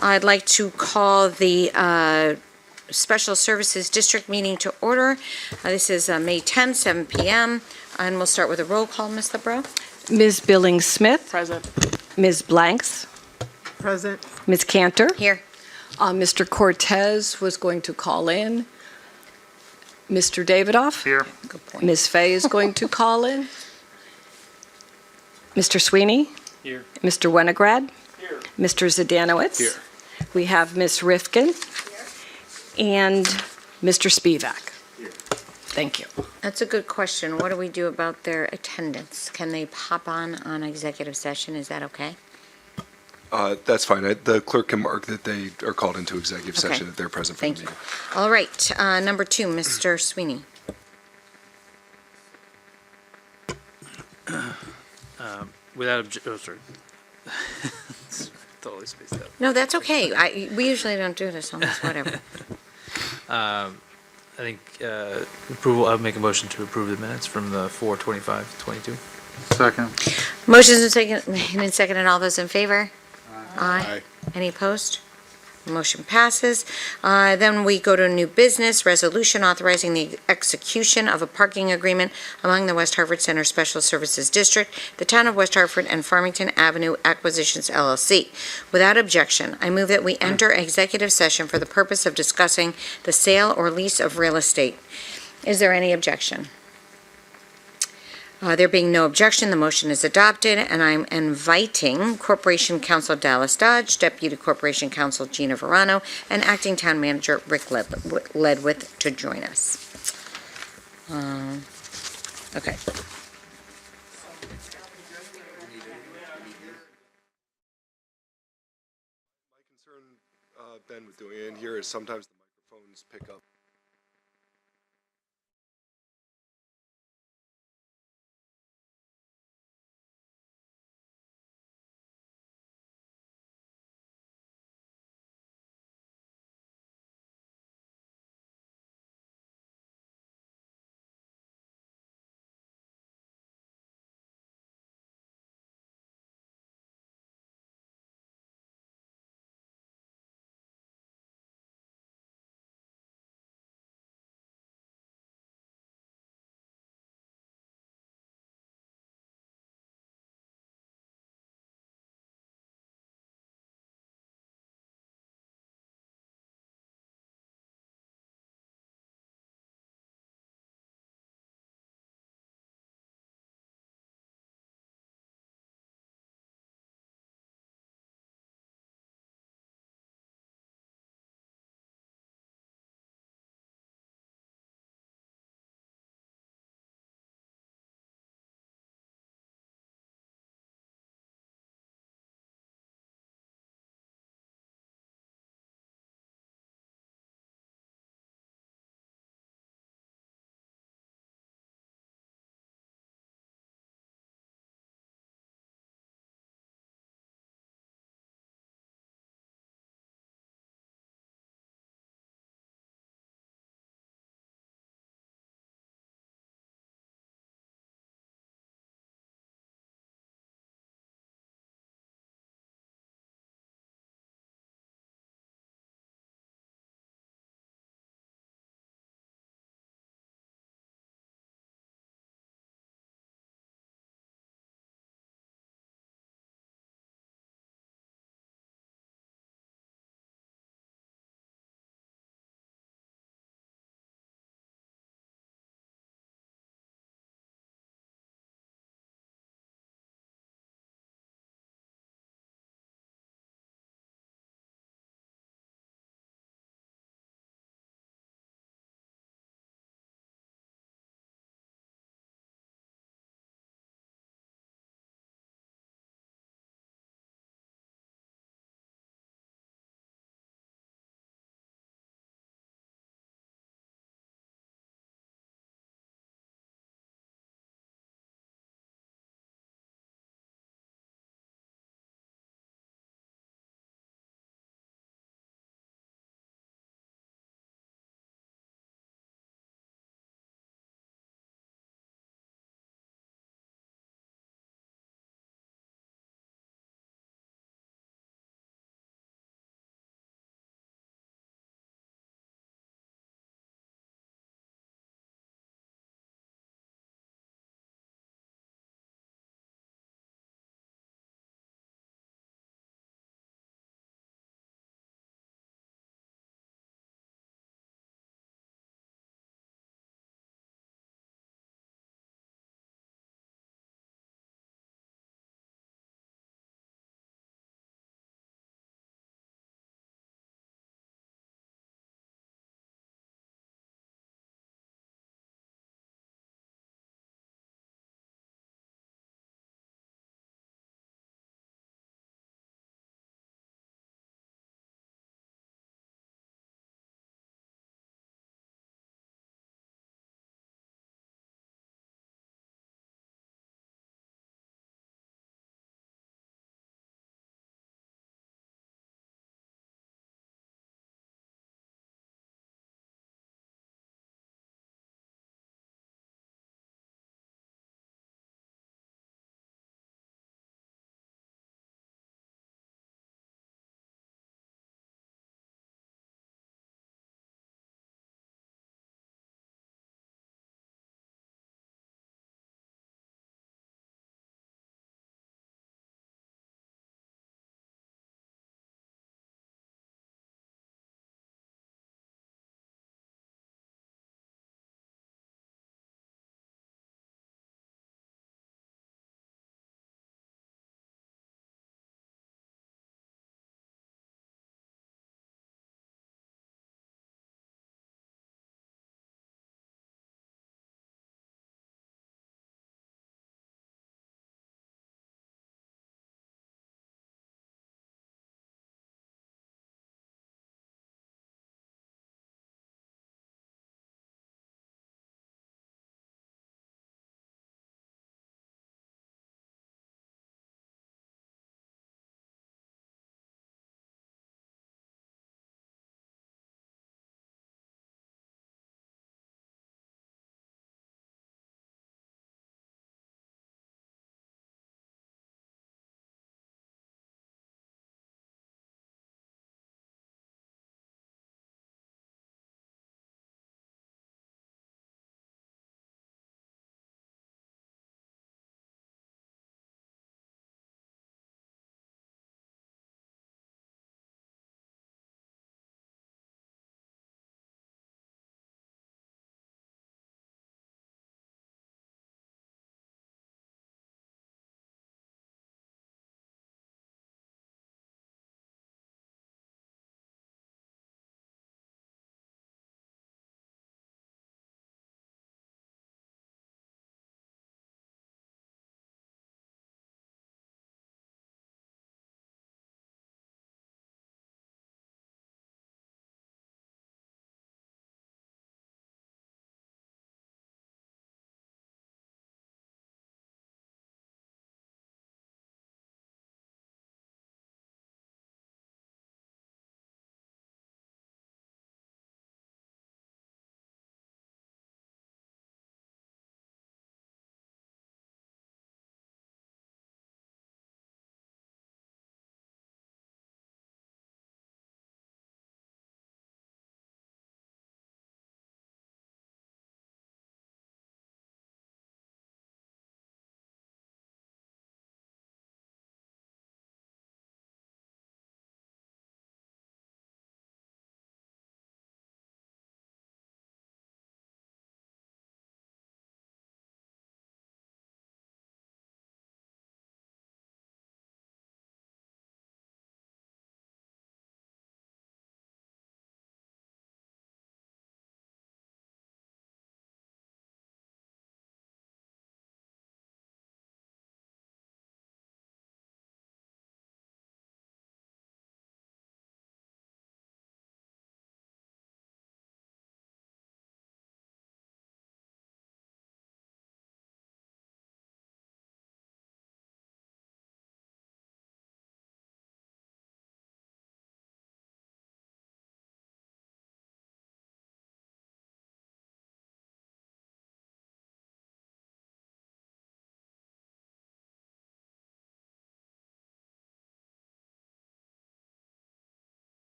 I'd like to call the Special Services District meeting to order. This is May 10th, 7 p.m., and we'll start with a roll call. Ms. LeBreau? Ms. Billings-Smith. Present. Ms. Blanks. Present. Ms. Cantor. Here. Mr. Cortez was going to call in. Mr. Davidoff. Here. Good point. Ms. Fay is going to call in. Mr. Sweeney. Here. Mr. Winograd. Here. Mr. Zdanowitz. Here. We have Ms. Rifkin. And Mr. Spivak. Here. Thank you. That's a good question. What do we do about their attendance? Can they pop on executive session? Is that okay? That's fine. The clerk can mark that they are called into executive Okay. session, that they're present for Thank the you. meeting. All right, number 2, Mr. Sweeney. Sorry. Totally spaced out. No, that's okay. We usually don't do this on this, whatever. I think approval. I would make a motion to approve the minutes from the 4/25/22. Second. Motion's been taken, made and seconded. All those in favor? Aye. Any opposed? Motion passes. Then we go to new business, resolution authorizing the execution of a parking agreement among the West Hartford Center Special Services District, the Town of West Hartford, and Farmington Avenue Acquisitions LLC. Without objection, I move that we enter executive session for the purpose of discussing the sale or lease of real estate. Is there any objection? There being no objection, the motion is adopted, and I'm inviting Corporation Counsel Dallas Dodge, Deputy Corporation Counsel Gina Verano, and Acting Town Manager Rick Ledwith to join us. Okay. My concern, Ben, with doing it in here is sometimes the microphones pick up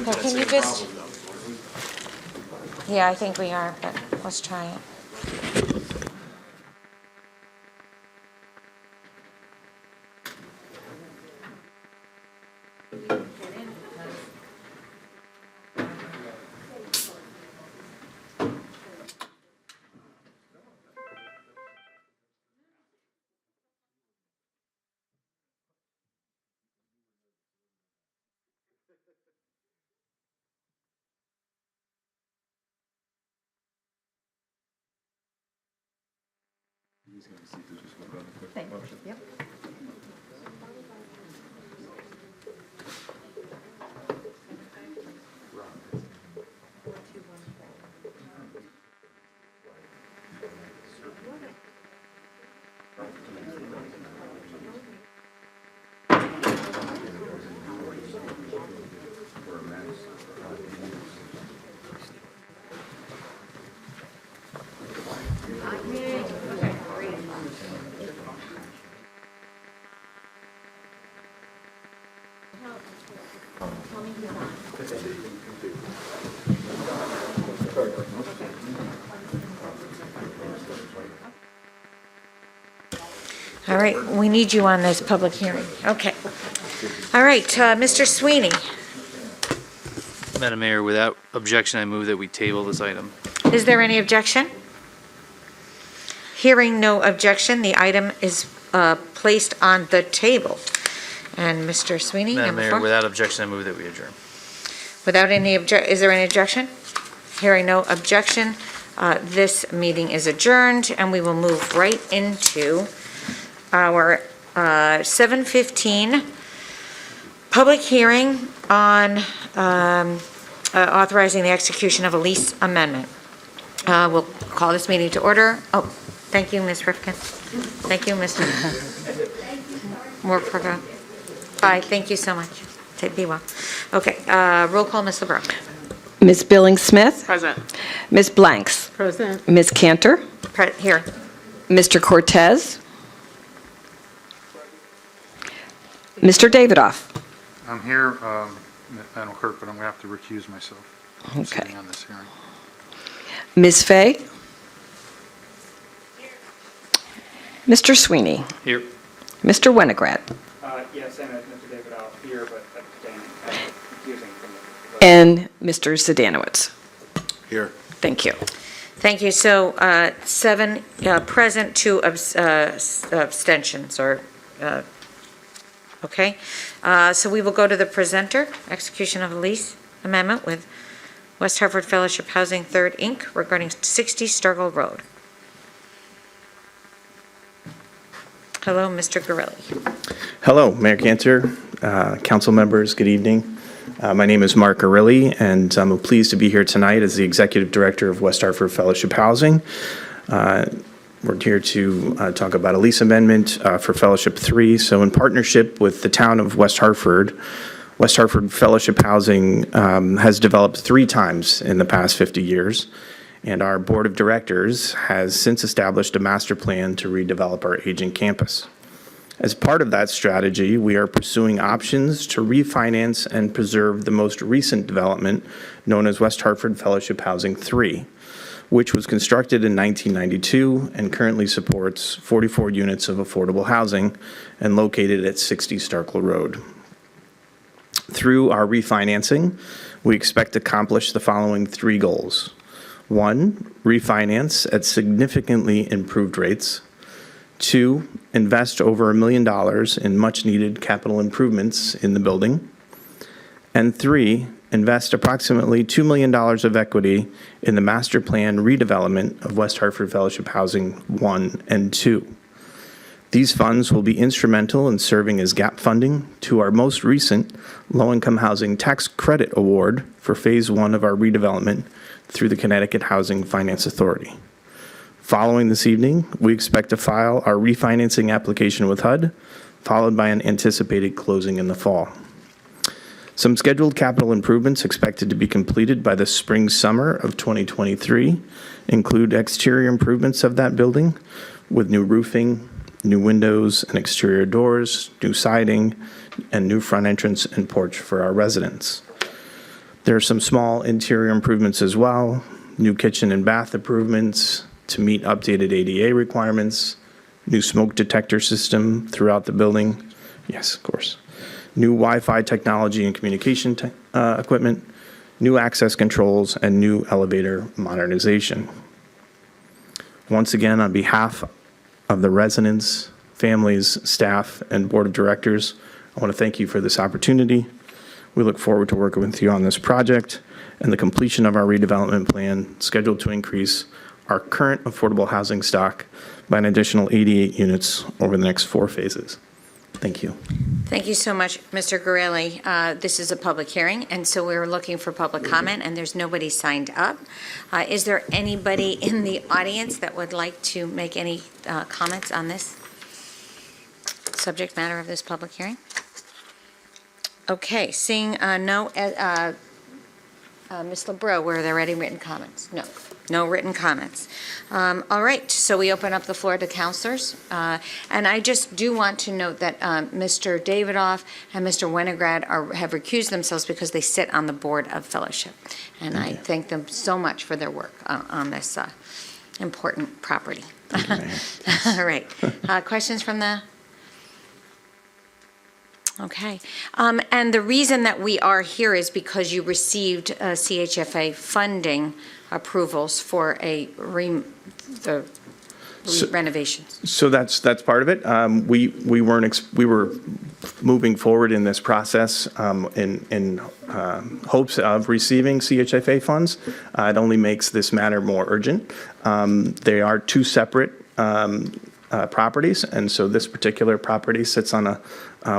Okay, can you just? Yeah, I think we are, but let's try it. All right, we need you on this public hearing. Okay. All right, Mr. Sweeney, Madam Mayor, without objection, I move that we table this item. is there any objection? Hearing no objection, the item is placed on the table. And Mr. Sweeney, Madam number Mayor, 4? without objection, I move that we adjourn. Without any is there any objection? Hearing no objection, this meeting is adjourned, and we will move right into our 7:15 public hearing on authorizing the execution of a lease amendment. We'll call this meeting to order. Oh, thank you, Ms. Rifkin. Thank you, Mr. More program. Bye, thank you so much. Be well. Okay, roll call, Ms. LeBron. Ms. Billings-Smith? Present. Ms. Blanks? Present. Ms. Cantor? Here. Mr. Cortez? Mr. Davidoff? I'm here, Madam Clerk, but I'm going to have to recuse myself from Okay. sitting on this hearing. Ms. Fay? Mr. Sweeney? Here. Mr. Winograd? Yes, same as Mr. David out here, but abstaining, confusing from the. And Mr. Zdanowitz? Here. Thank you. Thank you. So 7 present, 2 abstentions, or, okay. So we will go to the presenter, execution of a lease amendment with West Hartford Fellowship Housing 3rd Inc. regarding 60 Starkel Road. Hello, Mr. Gorilli. Hello, Mayor Cantor, council members, good evening. My name is Mark Gorilli, and I'm pleased to be here tonight as the Executive Director of West Hartford Fellowship Housing. We're here to talk about a lease amendment for Fellowship 3. So in partnership with the town of West Hartford Fellowship Housing has developed 3 times in the past 50 years. And our board of directors has since established a master plan to redevelop our aging campus. As part of that strategy, we are pursuing options to refinance and preserve the most recent development known as West Hartford Fellowship Housing 3, which was constructed in 1992 and currently supports 44 units of affordable housing and located at 60 Starkel Road. Through our refinancing, we expect to accomplish the following 3 goals. 1, refinance at significantly improved rates. 2, invest over $1 million in much-needed capital improvements in the building. And 3, invest approximately $2 million of equity in the master plan redevelopment of West Hartford Fellowship Housing 1 and 2. These funds will be instrumental in serving as gap funding to our most recent low-income housing tax credit award for Phase 1 of our redevelopment through the Connecticut Housing Finance Authority. Following this evening, we expect to file our refinancing application with HUD, followed by an anticipated closing in the fall. Some scheduled capital improvements expected to be completed by the spring-summer of 2023 include exterior improvements of that building with new roofing, new windows and exterior doors, new siding, and new front entrance and porch for our residents. There are some small interior improvements as well, new kitchen and bath improvements to meet updated ADA requirements, new smoke detector system throughout the building. Yes, of course. New Wi-Fi technology and communication equipment, new access controls, and new elevator modernization. Once again, on behalf of the residents, families, staff, and board of directors, I want to thank you for this opportunity. We look forward to working with you on this project and the completion of our redevelopment plan scheduled to increase our current affordable housing stock by an additional 88 units over the next 4 phases. Thank you. Thank you so much, Mr. Gorelli. This is a public hearing, and so we're looking for public comment, and there's nobody signed up. Is there anybody in the audience that would like to make any comments on this subject matter of this public hearing? Okay, seeing no, Ms. LeBreau, were there any written comments? No written comments. All right, so we open up the floor to counselors. And I just do want to note that Mr. Davidoff and Mr. Winograd have recused themselves because they sit on the Board of Fellowship. And I thank them so much for their work on this important property. All right, questions from the? Okay. And the reason that we are here is because you received CHFA funding approvals for the renovations. So that's part of it. We were moving forward in this process in hopes of receiving CHFA funds. It only makes this matter more urgent. They are 2 separate properties, and so this particular property sits on a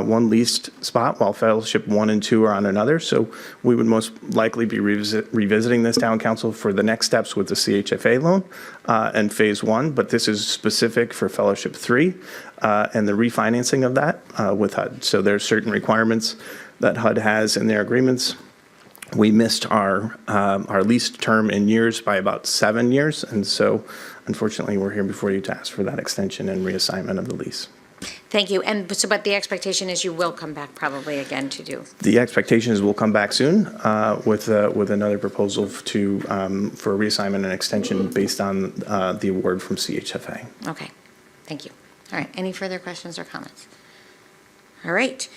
one leased spot while Fellowship 1 and 2 are on another. So we would most likely be revisiting this town council for the next steps with the CHFA loan and phase 1, but this is specific for Fellowship 3 and the refinancing of that with HUD. So there's certain requirements that HUD has in their agreements. We missed our lease term in years by about 7 years, and so unfortunately we're here before you to ask for that extension and reassignment of the lease. Thank you. And so, but the expectation is you will come back probably again to do. The expectation is we'll come back soon with another proposal for a reassignment and extension based on the award from CHFA. Okay. Thank you. All right. Any further questions or comments? All right.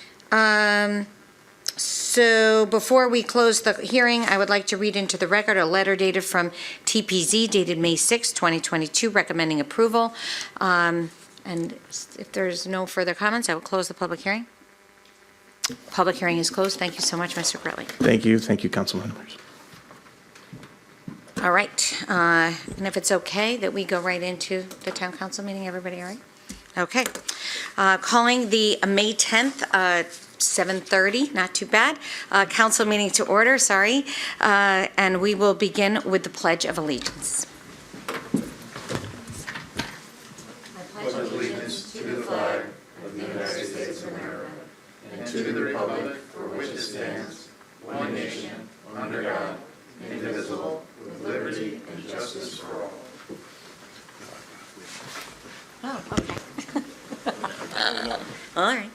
So before we close the hearing, I would like to read into the record a letter dated from TPZ dated May 6, 2022, recommending approval. And if there's no further comments, I will close the public hearing. Public hearing is closed. Thank you so much, Mr. Grilli. Thank you. Thank you, council members. All right. And if it's okay that we go right into the town council meeting, everybody all right? Okay. Calling the May 10th, 7:30, not too bad, council meeting to order, sorry. And we will begin with the Pledge of Allegiance. To the republic for which it stands, one nation, under God, indivisible, with liberty and justice for all. Oh, okay. All right.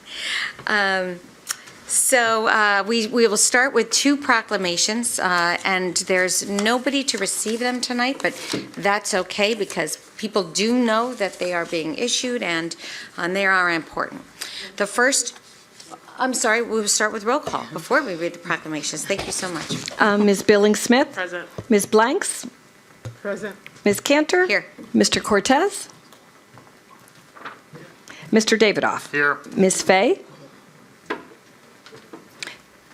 So we will start with 2 proclamations, and there's nobody to receive them tonight, but that's okay because people do know that they are being issued and they are important. The first, I'm sorry, we'll start with roll call before we read the proclamations. Thank you so much. Ms. Billings-Smith? Present. Ms. Blanks? Present. Ms. Cantor? Here. Mr. Cortez? Mr. Davidoff? Here. Ms. Fay?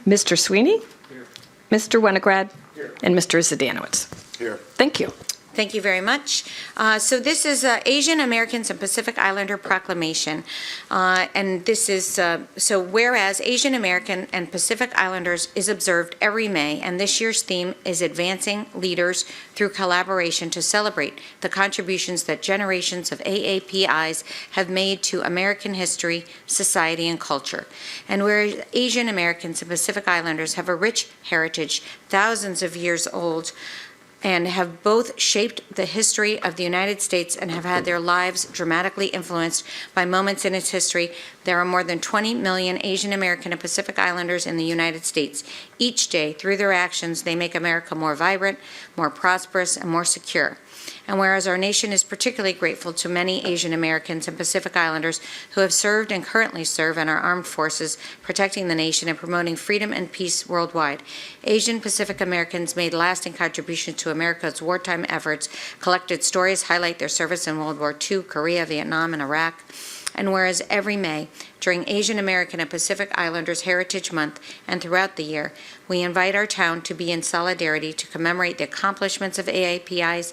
Mr. Sweeney? Here. Mr. Winograd? Here. And Mr. Zdanowitz? Here. Thank you. Thank you very much. So this is Asian Americans and Pacific Islander Proclamation. And this is, so whereas Asian American and Pacific Islanders is observed every May, and this year's theme is Advancing Leaders Through Collaboration to celebrate the contributions that generations of AAPIs have made to American history, society, and culture. And whereas Asian Americans and Pacific Islanders have a rich heritage, thousands of years old, and have both shaped the history of the United States and have had their lives dramatically influenced by moments in its history. There are more than 20 million Asian American and Pacific Islanders in the United States. Each day, through their actions, they make America more vibrant, more prosperous, and more secure. And whereas our nation is particularly grateful to many Asian Americans and Pacific Islanders who have served and currently serve in our armed forces, protecting the nation and promoting freedom and peace worldwide, Asian Pacific Americans made lasting contributions to America's wartime efforts. Collected stories highlight their service in World War II, Korea, Vietnam, and Iraq. And whereas every May, during Asian American and Pacific Islanders Heritage Month and throughout the year, we invite our town to be in solidarity to commemorate the accomplishments of AAPIs,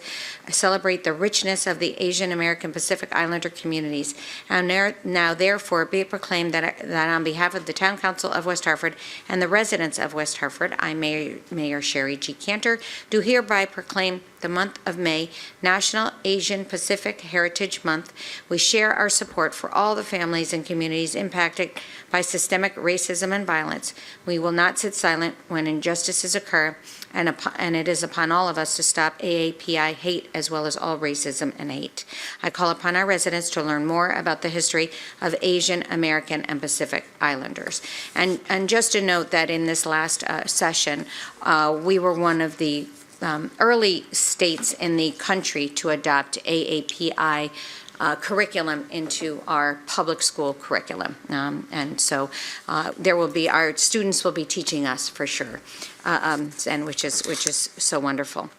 celebrate the richness of the Asian American Pacific Islander communities. And now therefore be it proclaimed that on behalf of the Town Council of West Hartford and the residents of West Hartford, I, Mayor Sherry G. Cantor, do hereby proclaim the month of May National Asian Pacific Heritage Month. We share our support for all the families and communities impacted by systemic racism and violence. We will not sit silent when injustices occur, and it is upon all of us to stop AAPI hate as well as all racism and hate. I call upon our residents to learn more about the history of Asian American and Pacific Islanders. And just to note that in this last session, we were one of the early states in the country to adopt AAPI curriculum into our public school curriculum. And so our students will be teaching us for sure, and which is so wonderful.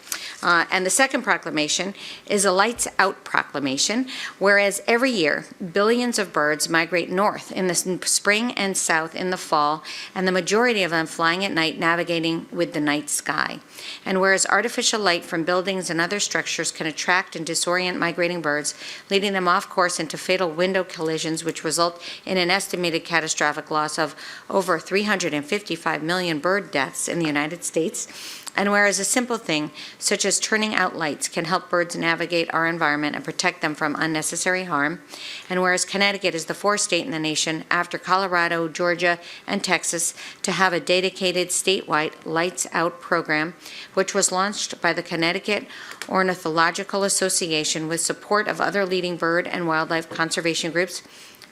And the second proclamation is a Lights Out proclamation, whereas every year billions of birds migrate north in the spring and south in the fall, and the majority of them flying at night, navigating with the night sky. And whereas artificial light from buildings and other structures can attract and disorient migrating birds, leading them off course into fatal window collisions, which result in an estimated catastrophic loss of over 355 million bird deaths in the United States. And whereas a simple thing, such as turning out lights, can help birds navigate our environment and protect them from unnecessary harm, and whereas Connecticut is the fourth state in the nation, after Colorado, Georgia, and Texas, to have a dedicated statewide Lights Out program, which was launched by the Connecticut Ornithological Association with support of other leading bird and wildlife conservation groups,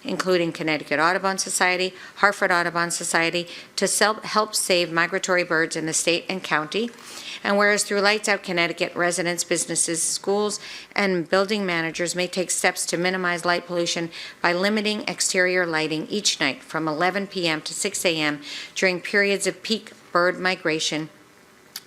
including Connecticut Audubon Society, Hartford Audubon Society, to help save migratory birds in the state and county. And whereas through Lights Out Connecticut, residents, businesses, schools, and building managers may take steps to minimize light pollution by limiting exterior lighting each night from 11 p.m. to 6 a.m. during periods of peak bird migration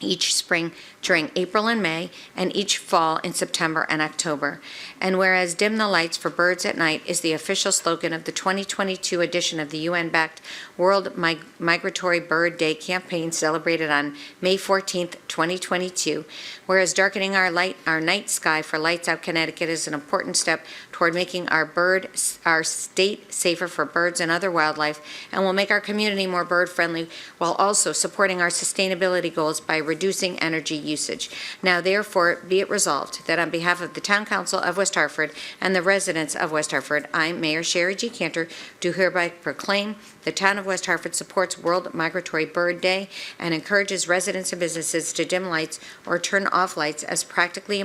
each spring during April and May, and each fall in September and October. And whereas Dim the Lights for Birds at Night is the official slogan of the 2022 edition of the UN-backed World Migratory Bird Day campaign celebrated on May 14th, 2022, whereas darkening our night sky for Lights Out Connecticut is an important step toward making our state safer for birds and other wildlife, and will make our community more bird-friendly while also supporting our sustainability goals by reducing energy usage. Now, therefore, be it resolved that on behalf of the Town Council of West Hartford and the residents of West Hartford, I, Mayor Sherry G. Cantor, do hereby proclaim the Town of West Hartford supports World Migratory Bird Day and encourages residents and businesses to dim lights or turn off lights as practically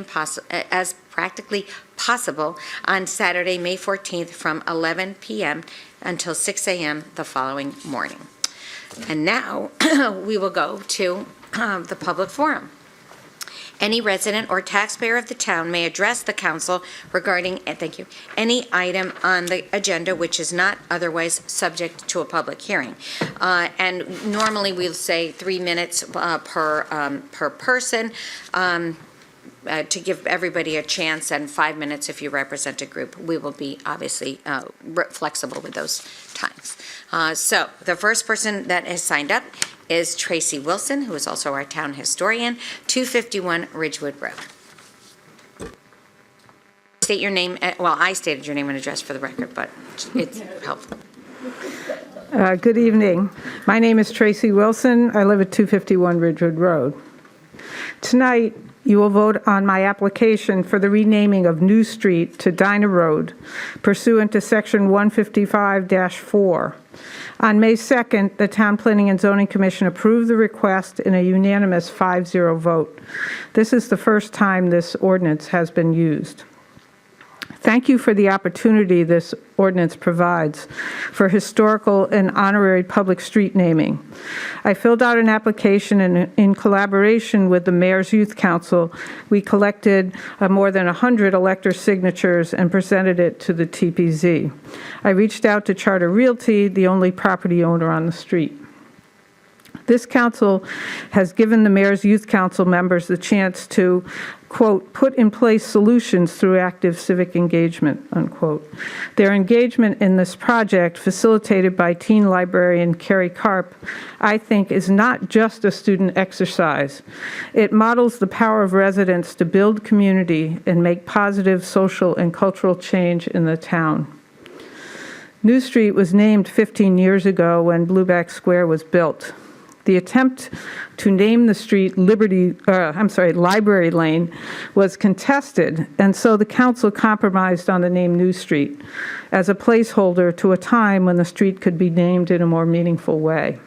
possible on Saturday, May 14th from 11 p.m. until 6 a.m. the following morning. And now we will go to the public forum. Any resident or taxpayer of the town may address the council regarding, any item on the agenda which is not otherwise subject to a public hearing. And normally we'll say 3 minutes per person to give everybody a chance, and 5 minutes if you represent a group. We will be obviously flexible with those times. So the first person that has signed up is Tracy Wilson, who is also our town historian, 251 Ridgewood Road. State your name, I stated your name and address for the record, but it's helpful. Good evening. My name is Tracy Wilson. I live at 251 Ridgewood Road. Tonight, you will vote on my application for the renaming of New Street to Dinah Road pursuant to Section 155-4. On May 2nd, the Town Planning and Zoning Commission approved the request in a unanimous 5-0 vote. This is the first time this ordinance has been used. Thank you for the opportunity this ordinance provides for historical and honorary public street naming. I filled out an application and in collaboration with the Mayor's Youth Council, we collected more than 100 elector signatures and presented it to the TPZ. I reached out to Charter Realty, the only property owner on the street. This council has given the Mayor's Youth Council members the chance to, quote, put in place solutions through active civic engagement, unquote. Their engagement in this project, facilitated by teen librarian Carrie Karp, I think is not just a student exercise. It models the power of residents to build community and make positive social and cultural change in the town. New Street was named 15 years ago when Blueback Square was built. The attempt to name the street Library Lane was contested, and so the council compromised on the name New Street as a placeholder to a time when the street could be named in a more meaningful way.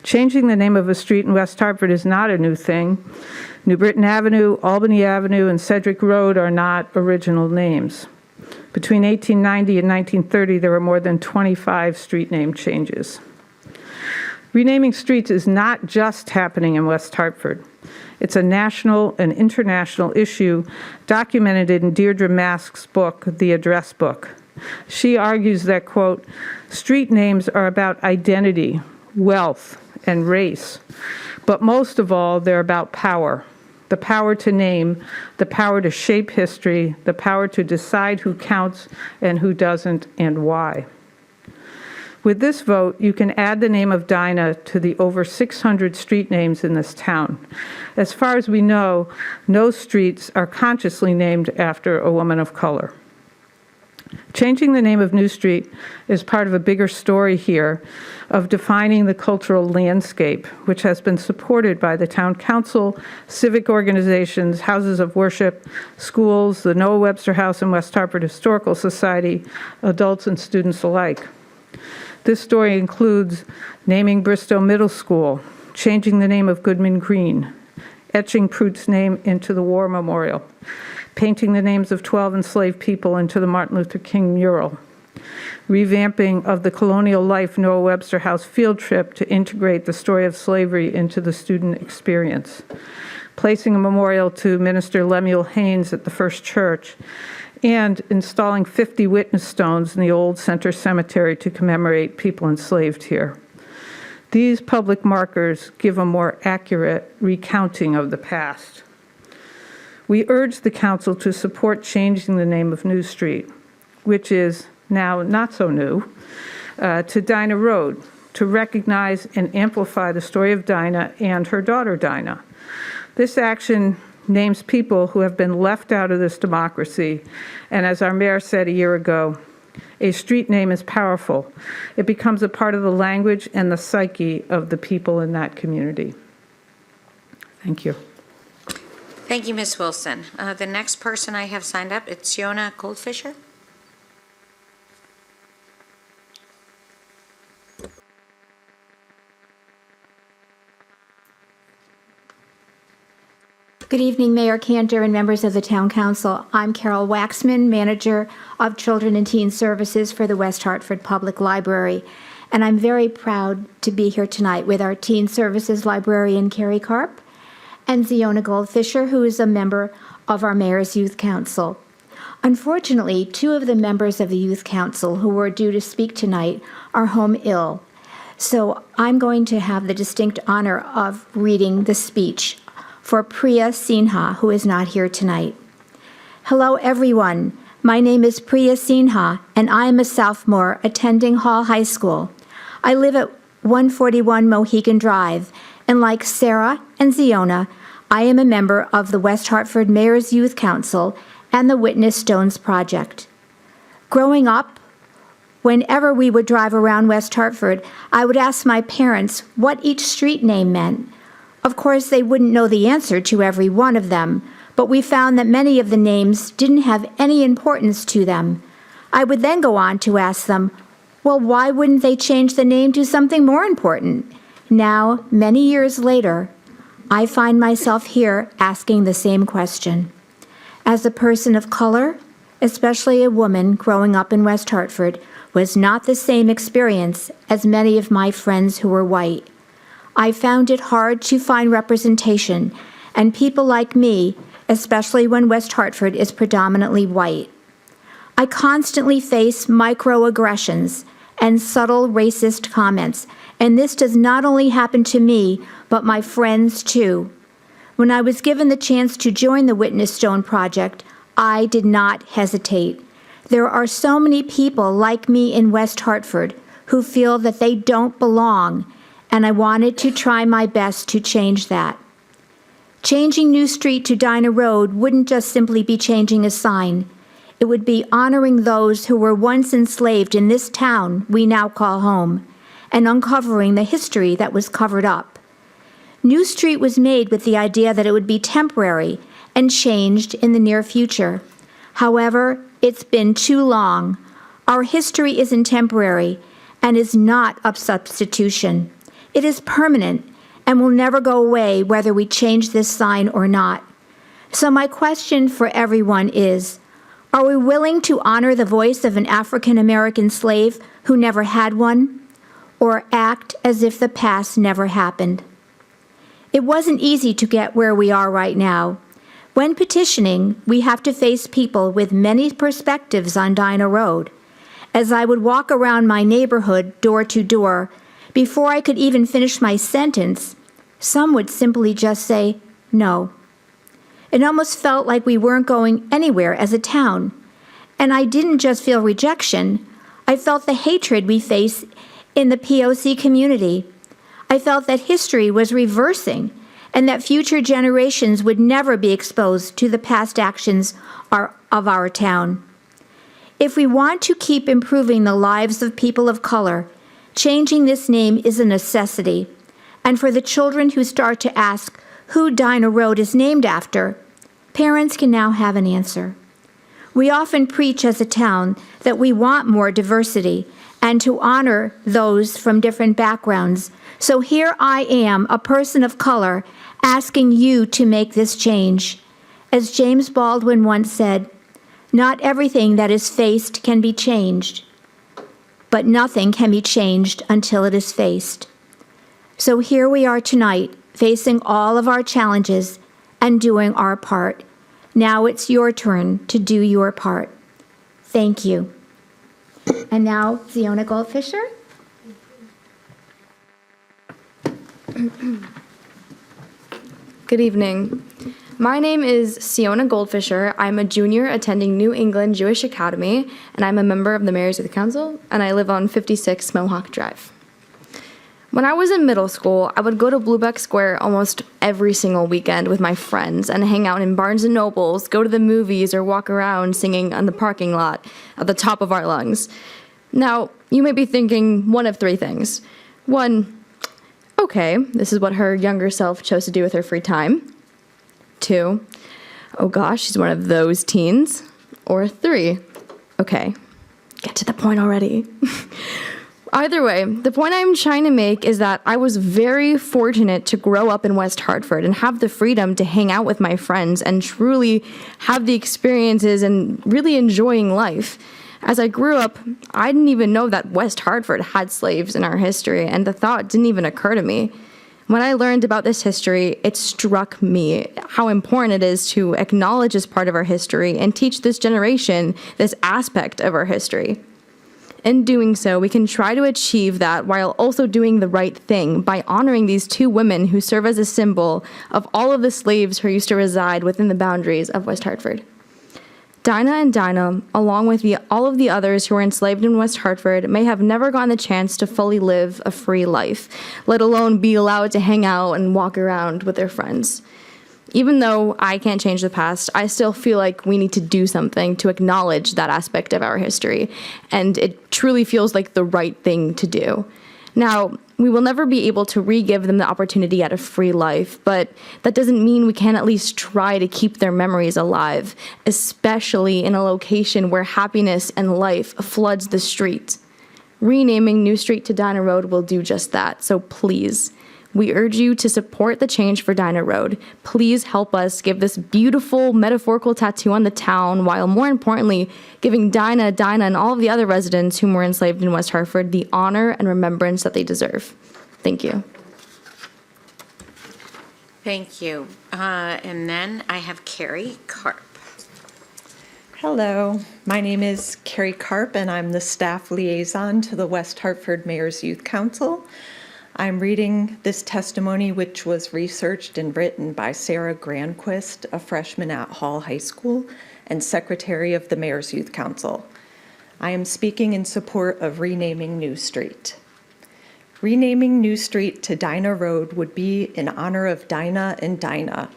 Changing the name of a street in West Hartford is not a new thing. New Britain Avenue, Albany Avenue, and Sedgwick Road are not original names. Between 1890 and 1930, there were more than 25 street name changes. Renaming streets is not just happening in West Hartford. It's a national and international issue documented in Deirdre Mask's book, The Address Book. She argues that, quote, street names are about identity, wealth, and race, but most of all, they're about power. The power to name, the power to shape history, the power to decide who counts and who doesn't and why. With this vote, you can add the name of Dinah to the over 600 street names in this town. As far as we know, no streets are consciously named after a woman of color. Changing the name of New Street is part of a bigger story here of defining the cultural landscape, which has been supported by the town council, civic organizations, houses of worship, schools, the Noah Webster House and West Hartford Historical Society, adults and students alike. This story includes naming Bristow Middle School, changing the name of Goodman Green, etching Prout's name into the War Memorial, painting the names of 12 enslaved people into the Martin Luther King mural, revamping of the Colonial Life Noah Webster House field trip to integrate the story of slavery into the student experience, placing a memorial to Minister Lemuel Haynes at the First Church, and installing 50 witness stones in the old Center Cemetery to commemorate people enslaved here. These public markers give a more accurate recounting of the past. We urge the council to support changing the name of New Street, which is now not so new, to Dinah Road, to recognize and amplify the story of Dinah and her daughter Dinah. This action names people who have been left out of this democracy, and as our mayor said a year ago, a street name is powerful. It becomes a part of the language and the psyche of the people in that community. Thank you. Thank you, Ms. Wilson. The next person I have signed up, it's Yona Goldfisher. Good evening, Mayor Cantor and members of the Town Council. I'm Carol Waxman, Manager of Children and Teen Services for the West Hartford Public Library, and I'm very proud to be here tonight with our Teen Services librarian, Carrie Karp, and Ziona Goldfisher, who is a member of our Mayor's Youth Council. Unfortunately, two of the members of the Youth Council who were due to speak tonight are home ill, so I'm going to have the distinct honor of reading the speech for Priya Sinha, who is not here tonight. Hello, everyone. My name is Priya Sinha, and I am a sophomore attending Hall High School. I live at 141 Mohegan Drive, and like Sarah and Ziona, I am a member of the West Hartford Mayor's Youth Council and the Witness Stones Project. Growing up, whenever we would drive around West Hartford, I would ask my parents what each street name meant. Of course, they wouldn't know the answer to every one of them, but we found that many of the names didn't have any importance to them. I would then go on to ask them, well, why wouldn't they change the name to something more important? Now, many years later, I find myself here asking the same question. As a person of color, especially a woman growing up in West Hartford, was not the same experience as many of my friends who were white. I found it hard to find representation, and people like me, especially when West Hartford is predominantly white. I constantly face microaggressions and subtle racist comments, and this does not only happen to me, but my friends too. When I was given the chance to join the Witness Stone Project, I did not hesitate. There are so many people like me in West Hartford who feel that they don't belong, and I wanted to try my best to change that. Changing New Street to Dinah Road wouldn't just simply be changing a sign. It would be honoring those who were once enslaved in this town we now call home, and uncovering the history that was covered up. New Street was made with the idea that it would be temporary and changed in the near future. However, it's been too long. Our history isn't temporary and is not a substitution. It is permanent and will never go away whether we change this sign or not. So my question for everyone is, are we willing to honor the voice of an African-American slave who never had one, or act as if the past never happened? It wasn't easy to get where we are right now. When petitioning, we have to face people with many perspectives on Dinah Road. As I would walk around my neighborhood door to door, before I could even finish my sentence, some would simply just say, no. It almost felt like we weren't going anywhere as a town. And I didn't just feel rejection, I felt the hatred we face in the POC community. I felt that history was reversing and that future generations would never be exposed to the past actions of our town. If we want to keep improving the lives of people of color, changing this name is a necessity. And for the children who start to ask who Dinah Road is named after, parents can now have an answer. We often preach as a town that we want more diversity and to honor those from different backgrounds. So here I am, a person of color, asking you to make this change. As James Baldwin once said, not everything that is faced can be changed, but nothing can be changed until it is faced. So here we are tonight, facing all of our challenges and doing our part. Now it's your turn to do your part. Thank you. And now, Ziona Goldfisher. Good evening. My name is Siona Goldfisher. I'm a junior attending New England Jewish Academy, and I'm a member of the Mayor's Youth Council, and I live on 56 Mohawk Drive. When I was in middle school, I would go to Bluebeck Square almost every single weekend with my friends and hang out in Barnes & Nobles, go to the movies, or walk around singing on the parking lot at the top of our lungs. Now, you may be thinking one of three things. One, okay, this is what her younger self chose to do with her free time. Two, oh gosh, she's one of those teens. Or three, okay, get to the point already. Either way, the point I'm trying to make is that I was very fortunate to grow up in West Hartford and have the freedom to hang out with my friends and truly have the experiences and really enjoying life. As I grew up, I didn't even know that West Hartford had slaves in our history, and the thought didn't even occur to me. When I learned about this history, it struck me how important it is to acknowledge this part of our history and teach this generation this aspect of our history. In doing so, we can try to achieve that while also doing the right thing by honoring these two women who serve as a symbol of all of the slaves who used to reside within the boundaries of West Hartford. Dinah and Dinah, along with all of the others who were enslaved in West Hartford, may have never gotten the chance to fully live a free life, let alone be allowed to hang out and walk around with their friends. Even though I can't change the past, I still feel like we need to do something to acknowledge that aspect of our history, and it truly feels like the right thing to do. Now, We will never be able to re-give them the opportunity at a free life, but that doesn't mean we can't at least try to keep their memories alive, especially in a location where happiness and life floods the street. Renaming New Street to Dinah Road will do just that, so please, we urge you to support the change for Dinah Road. Please help us give this beautiful metaphorical tattoo on the town, while more importantly, giving Dinah, and all of the other residents whom were enslaved in West Hartford the honor and remembrance that they deserve. Thank you. Thank you. And then I have Carrie Karp. Hello, my name is Carrie Karp, and I'm the staff liaison to the West Hartford Mayor's Youth Council. I'm reading this testimony, which was researched and written by Sarah Granquist, a freshman at Hall High School and secretary of the Mayor's Youth Council. I am speaking in support of renaming New Street. Renaming New Street to Dinah Road would be in honor of Dinah and Dinah,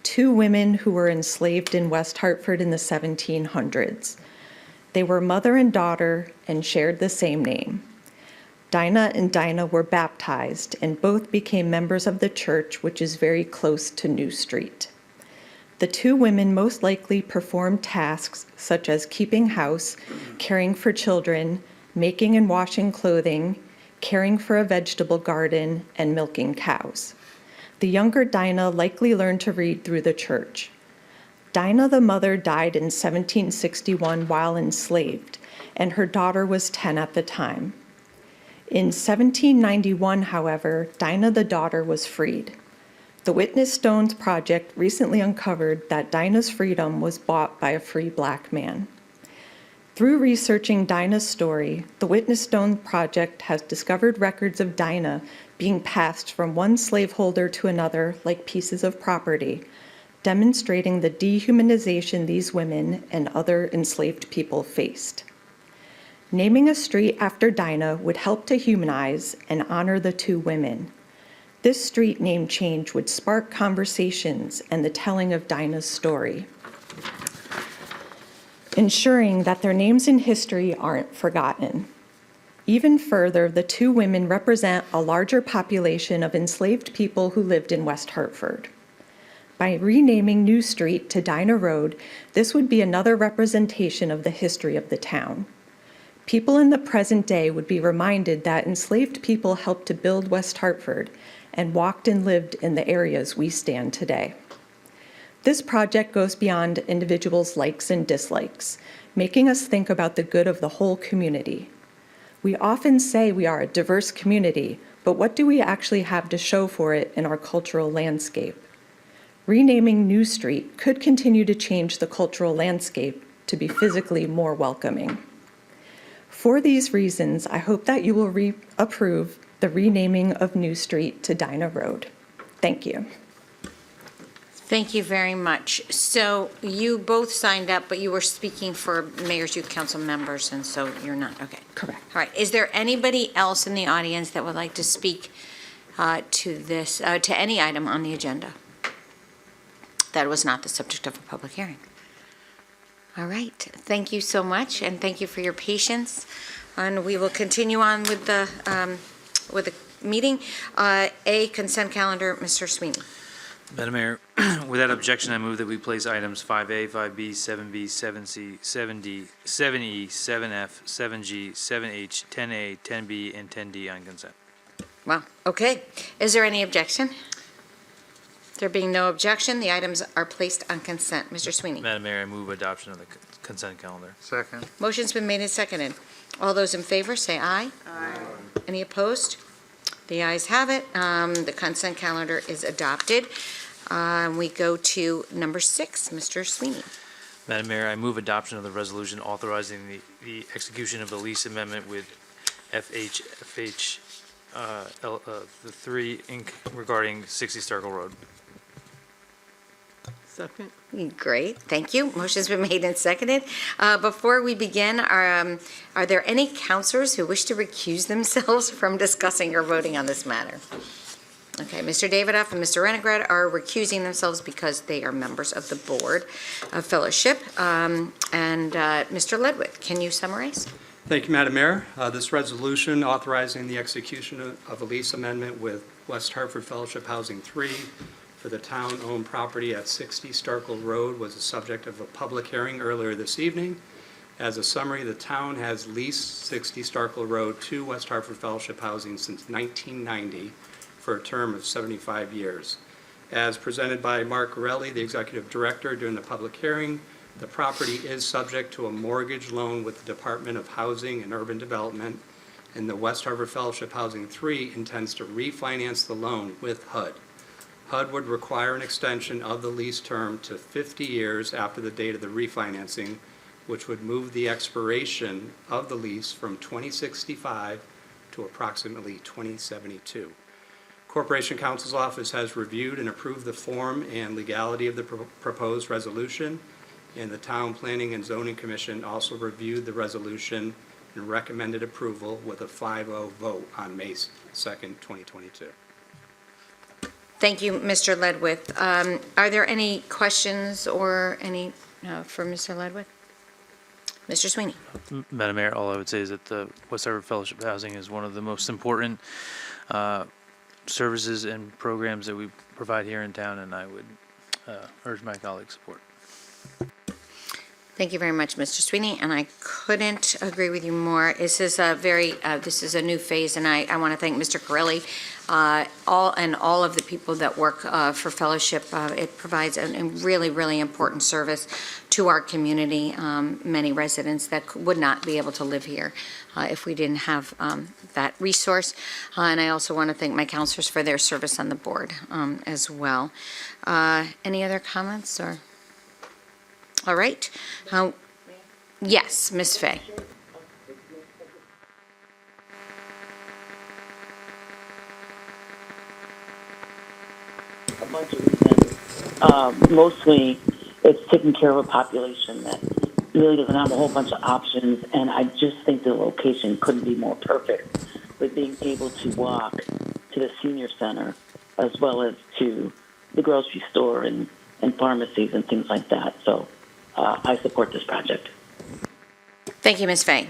two women who were enslaved in West Hartford in the 1700s. They were mother and daughter and shared the same name. Dinah and Dinah were baptized and both became members of the church, which is very close to New Street. The two women most likely performed tasks such as keeping house, caring for children, making and washing clothing, caring for a vegetable garden, and milking cows. The younger Dinah likely learned to read through the church. Dinah, the mother, died in 1761 while enslaved, and her daughter was 10 at the time. In 1791, however, Dinah, the daughter, was freed. The Witness Stones Project recently uncovered that Dinah's freedom was bought by a free black man. Through researching Dinah's story, the Witness Stones Project has discovered records of Dinah being passed from one slaveholder to another like pieces of property, demonstrating the dehumanization these women and other enslaved people faced. Naming a street after Dinah would help to humanize and honor the two women. This street name change would spark conversations and the telling of Dinah's story, ensuring that their names in history aren't forgotten. Even further, the two women represent a larger population of enslaved people who lived in West Hartford. By renaming New Street to Dinah Road, this would be another representation of the history of the town. People in the present day would be reminded that enslaved people helped to build West Hartford and walked and lived in the areas we stand today. This project goes beyond individuals' likes and dislikes, making us think about the good of the whole community. We often say we are a diverse community, but what do we actually have to show for it in our cultural landscape? Renaming New Street could continue to change the cultural landscape to be physically more welcoming. For these reasons, I hope that you will approve the renaming of New Street to Dinah Road. Thank you. Thank you very much. So you both signed up, but you were speaking for Mayor's Youth Council members, and so you're not, okay. Correct. All right, is there anybody else in the audience that would like to speak to this, to any item on the agenda that was not the subject of a public hearing? All right, thank you so much, and thank you for your patience. And we will continue on with the meeting. A consent calendar, Mr. Sweeney. Madam Mayor, without objection, I move that we place items 5A, 5B, 7B, 7C, 7D, 7E, 7F, 7G, 7H, 10A, 10B, and 10D on consent. Wow, okay. Is there any objection? There being no objection, the items are placed on consent. Mr. Sweeney. Madam Mayor, I move adoption of the consent calendar. Second. Motion's been made and seconded. All those in favor, say aye. Aye. Any opposed? The ayes have it. The consent calendar is adopted. We go to number 6, Mr. Sweeney. Madam Mayor, I move adoption of the resolution authorizing the execution of the lease amendment with WHFH, the 3 Inc. regarding 60 Starkel Road. Second. Great, thank you. Motion's been made and seconded. Before we begin, are there any counselors who wish to recuse themselves from discussing or voting on this matter? Okay, Mr. Davidoff and Mr. Renegred are recusing themselves because they are members of the Board of Fellowship. And Mr. Ledwith, can you summarize? Thank you, Madam Mayor. This resolution authorizing the execution of a lease amendment with West Hartford Fellowship Housing 3 for the town-owned property at 60 Starkel Road was the subject of a public hearing earlier this evening. As a summary, the town has leased 60 Starkel Road to West Hartford Fellowship Housing since 1990 for a term of 75 years. As presented by Mark Corelli, the Executive Director, during the public hearing, the property is subject to a mortgage loan with the Department of Housing and Urban Development, and the West Hartford Fellowship Housing 3 intends to refinance the loan with HUD. HUD would require an extension of the lease term to 50 years after the date of the refinancing, which would move the expiration of the lease from 2065 to approximately 2072. Corporation Counsel's Office has reviewed and approved the form and legality of the proposed resolution, and the Town Planning and Zoning Commission also reviewed the resolution and recommended approval with a 5-0 vote on May 2nd, 2022. Thank you, Mr. Ledwith. Are there any questions or any for Mr. Ledwith? Mr. Sweeney. Madam Mayor, all I would say is that the West Hartford Fellowship Housing is one of the most important services and programs that we provide here in town, and I would urge my colleagues' support. Thank you very much, Mr. Sweeney, and I couldn't agree with you more. This is a this is a new phase, and I want to thank Mr. Corelli, all of the people that work for Fellowship. It provides a really, really important service to our community, many residents that would not be able to live here if we didn't have that resource. And I also want to thank my counselors for their service on the board as well. Any other comments or? All right. Yes, Ms. Fay. A bunch of reasons. Mostly, it's taking care of a population that really doesn't have a whole bunch of options, and I just think the location couldn't be more perfect with being able to walk to the senior center as well as to the grocery store and pharmacies and things like that. So I support this project. Thank you, Ms. Fay.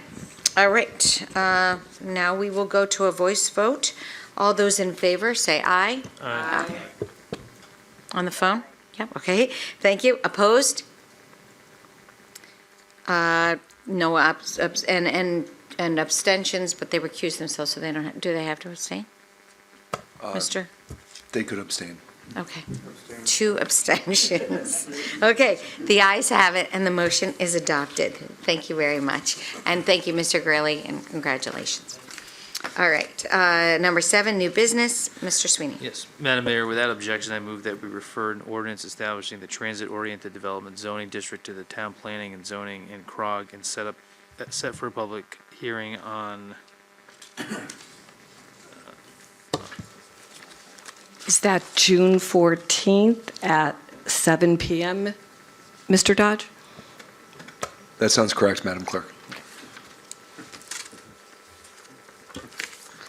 All right. Now we will go to a voice vote. All those in favor, say aye. Aye. On the phone? Yep, okay. Thank you. Opposed? No and abstentions, but they recuse themselves, so they don't. Do they have to abstain? Mr. They could abstain. Okay. 2 abstentions. Okay, the ayes have it, and the motion is adopted. Thank you very much. And thank you, Mr. Gurley, and congratulations. All right, number 7, new business. Mr. Sweeney. Yes, Madam Mayor, without objection, I move that we refer an ordinance establishing the transit-oriented development zoning district to the Town Planning and Zoning in CROG and set for a public hearing on Is that June 14th at 7 p.m., Mr. Dodge? That sounds correct, Madam Clerk.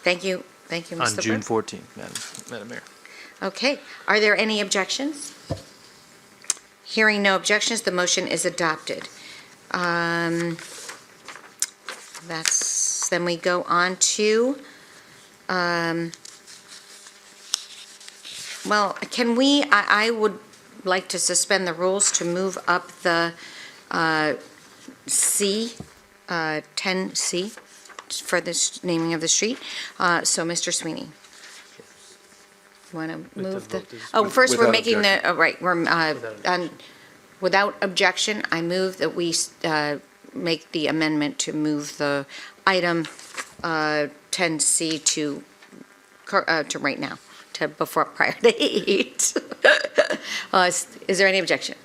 Thank you, Mr. on June Burke. 14th, Madam Mayor. Okay. Are there any objections? Hearing no objections, the motion is adopted. Then we go on to, well, can we, I would like to suspend the rules to move up the C, 10C, for this naming of the street. So, Mr. Sweeney. Want to move the, first we're making the, right, we're, without objection, I move that we make the amendment to move the item 10C to right now, to before, prior to 8. Is there any objection?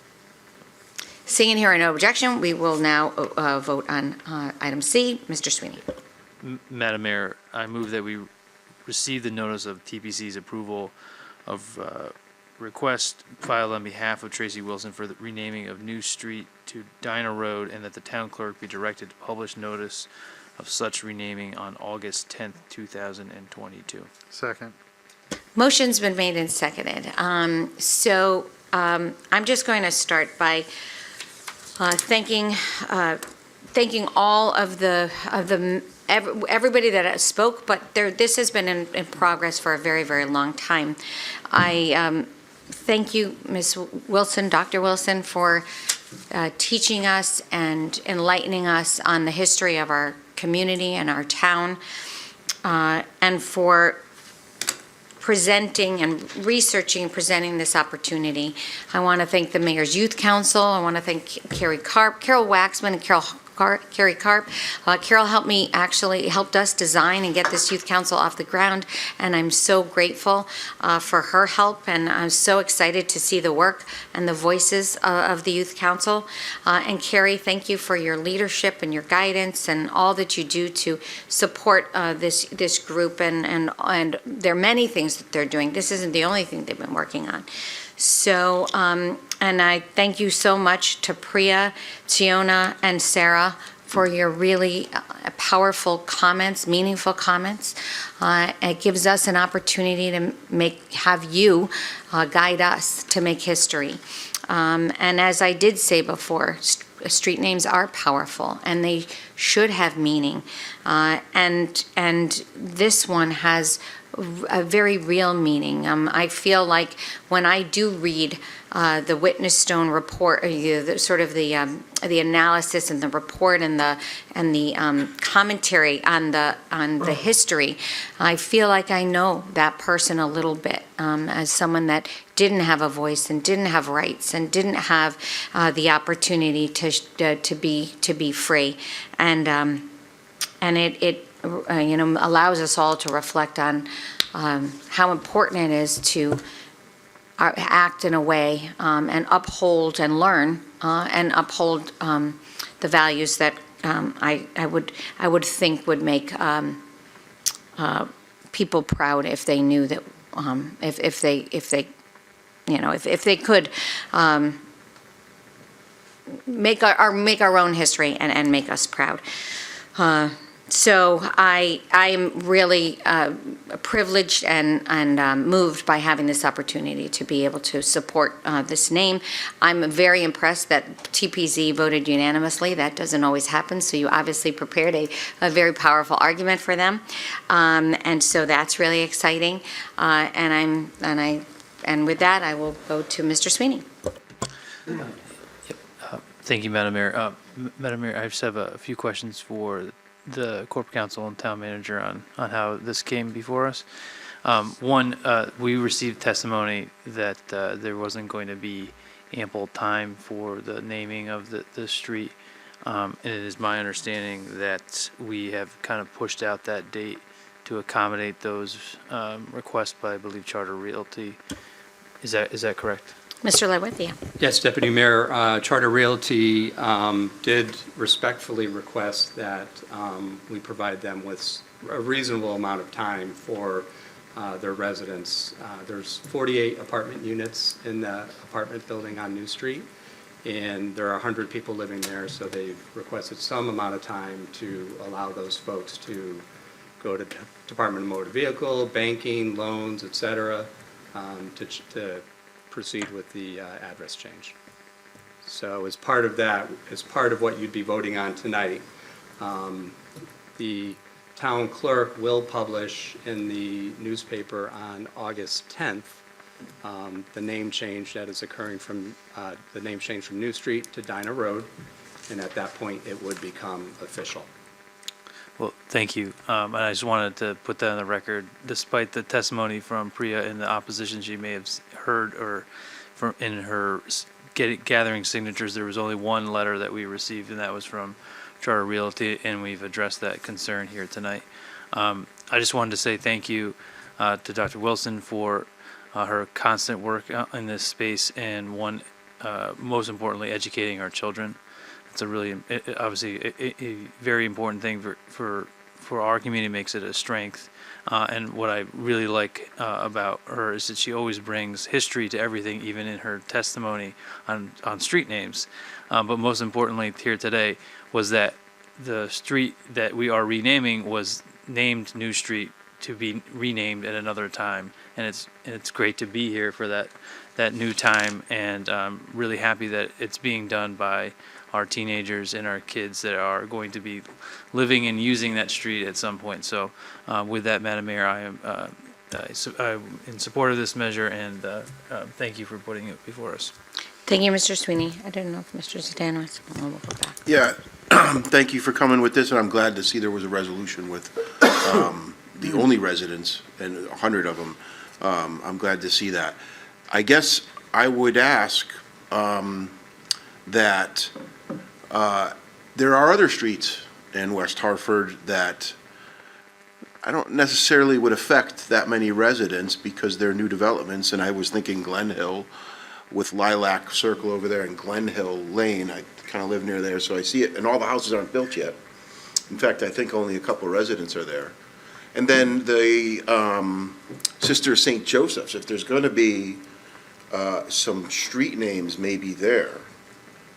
Seeing and hearing no objection, we will now vote on item C. Mr. Sweeney. Madam Mayor, I move that we receive the notice of TPC's approval of request filed on behalf of Tracy Wilson for the renaming of New Street to Dinah Road, and that the town clerk be directed to publish notice of such renaming on August 10th, 2022. Second. Motion's been made and seconded. I'm just going to start by thanking thanking all of everybody that spoke, but this has been in progress for a very, very long time. I thank you, Ms. Wilson, Dr. Wilson, for teaching us and enlightening us on the history of our community and our town, and for presenting and researching and presenting this opportunity. I want to thank the Mayor's Youth Council. I want to thank Carrie Karp, Carol Waxman, and Carrie Karp. Carol helped us design and get this youth council off the ground, and I'm so grateful for her help, and I'm so excited to see the work and the voices of the youth council. And Carrie, thank you for your leadership and your guidance and all that you do to support this group, and there are many things that they're doing. This isn't the only thing they've been working on. So, and I thank you so much to Priya, Tiona, and Sarah for your really powerful comments, meaningful comments. It gives us an opportunity to have you guide us to make history. And as I did say before, street names are powerful and they should have meaning. And this one has a very real meaning. I feel like when I do read the Witness Stone report, the analysis and the report and the commentary on the history, I feel like I know that person a little bit as someone that didn't have a voice and didn't have rights and didn't have the opportunity to be free, and it allows us all to reflect on how important it is to act in a way and uphold and learn and uphold the values that I would think would make people proud if they knew that if they could make our own history and make us proud. So I am really privileged and moved by having this opportunity to be able to support this name. I'm very impressed that TPZ voted unanimously. That doesn't always happen, so you obviously prepared a very powerful argument for them, and so that's really exciting. And with that, I will go to Mr. Sweeney. Thank you, Madam Mayor. Madam Mayor, I just have a few questions for the Corporate Counsel and Town Manager on how this came before us. One, we received testimony that there wasn't going to be ample time for the naming of the street. And it is my understanding that we have kind of pushed out that date to accommodate those requests by, I believe, Charter Realty. Is that correct? Mr. Ledwith, yeah. Yes, Deputy Mayor, Charter Realty did respectfully request that we provide them with a reasonable amount of time for their residents. There's 48 apartment units in the apartment building on New Street, and there are 100 people living there, so they've requested some amount of time to allow those folks to go to Department of Motor Vehicle, banking, loans, et cetera, to proceed with the address change. So as part of that, as part of what you'd be voting on tonight, the town clerk will publish in the newspaper on August 10th the name change that is occurring from the name change from New Street to Dinah Road, and at that point it would become official. Well, thank you. And I just wanted to put that on the record. Despite the testimony from Priya and the opposition she may have heard, or from in her gathering signatures, there was only one letter that we received, and that was from Charter Realty, and we've addressed that concern here tonight. I just wanted to say thank you to Dr. Wilson for her constant work in this space, and most importantly, educating our children. It's a really, obviously, a very important thing for our community, makes it a strength. And what I really like about her is that she always brings history to everything, even in her testimony on street names. But most importantly here today was that the street that we are renaming was named New Street to be renamed at another time, and it's great to be here for that new time, and really happy that it's being done by our teenagers and our kids that are going to be living and using that street at some point. So with that, Madam Mayor, I am I'm in support of this measure, and thank you for putting it before us. Thank you, Mr. Sweeney. I didn't know if Mr. Zadanowitz, we'll go back. Yeah, thank you for coming with this, and I'm glad to see there was a resolution with the only residents, and 100 of them. I'm glad to see that. I guess I would ask that there are other streets in West Hartford that I don't necessarily would affect that many residents because they're new developments, and I was thinking Glen Hill with Lilac Circle over there and Glen Hill Lane. I kind of live near there, so I see it, and all the houses aren't built yet. In fact, I think only a couple residents are there. And then the Sister St. Joseph's, if there's going to be some street names maybe there,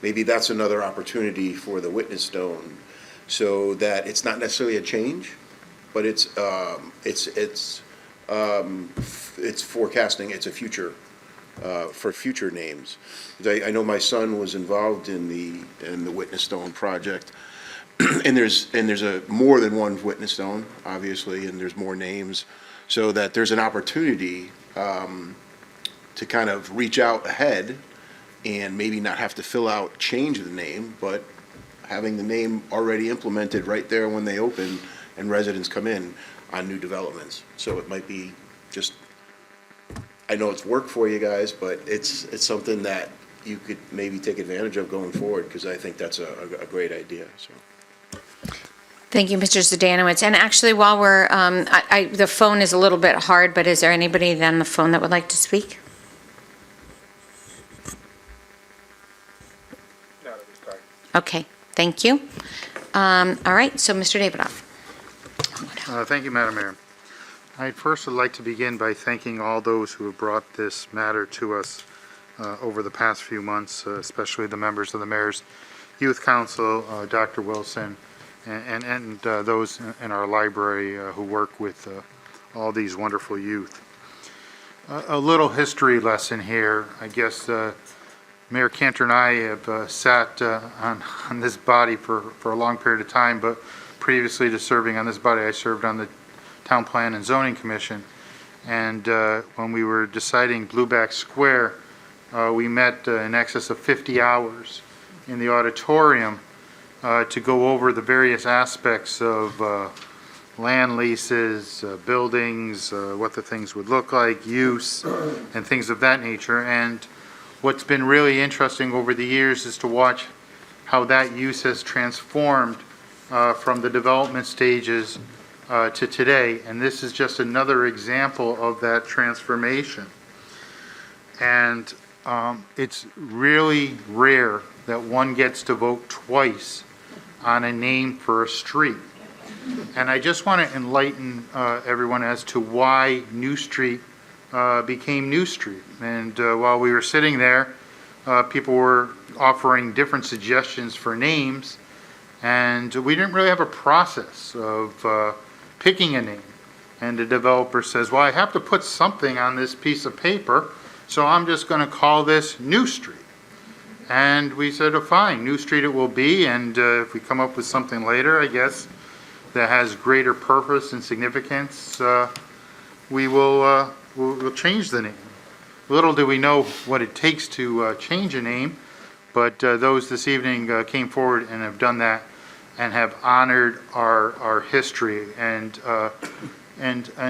maybe that's another opportunity for the witness stone, so that it's not necessarily a change, but it's forecasting, it's a future, for future names. I know my son was involved in the witness stone project, and there's a more than one witness stone, obviously, and there's more names, so that there's an opportunity to kind of reach out ahead and maybe not have to change the name, but having the name already implemented right there when they open and residents come in on new developments. So it might be just, I know it's work for you guys, but it's something that you could maybe take advantage of going forward, because I think that's a great idea, so. Thank you, Mr. Zadanowitz. And actually, while we're, the phone is a little bit hard, but is there anybody on the phone that would like to speak? Okay, thank you. All right, so Mr. Davidoff. Thank you, Madam Mayor. I first would like to begin by thanking all those who have brought this matter to us over the past few months, especially the members of the Mayor's Youth Council, Dr. Wilson, and those in our library who work with all these wonderful youth. A little history lesson here. I guess Mayor Cantor and I have sat on this body for a long period of time, but previously to serving on this body, I served on the Town Plan and Zoning Commission. And when we were deciding Blueback Square, we met in excess of 50 hours in the auditorium to go over the various aspects of land leases, buildings, what the things would look like, use, and things of that nature. And what's been really interesting over the years is to watch how that use has transformed from the development stages to today. And this is just another example of that transformation. And it's really rare that one gets to vote twice on a name for a street. And I just want to enlighten everyone as to why New Street became New Street. And while we were sitting there, people were offering different suggestions for names, and we didn't really have a process of picking a name. And the developer says, well, I have to put something on this piece of paper, so I'm just going to call this New Street. And we said, oh, fine, New Street it will be, and if we come up with something later, I guess, that has greater purpose and significance, we'll change the name. Little do we know what it takes to change a name, but those this evening came forward and have done that and have honored our history. And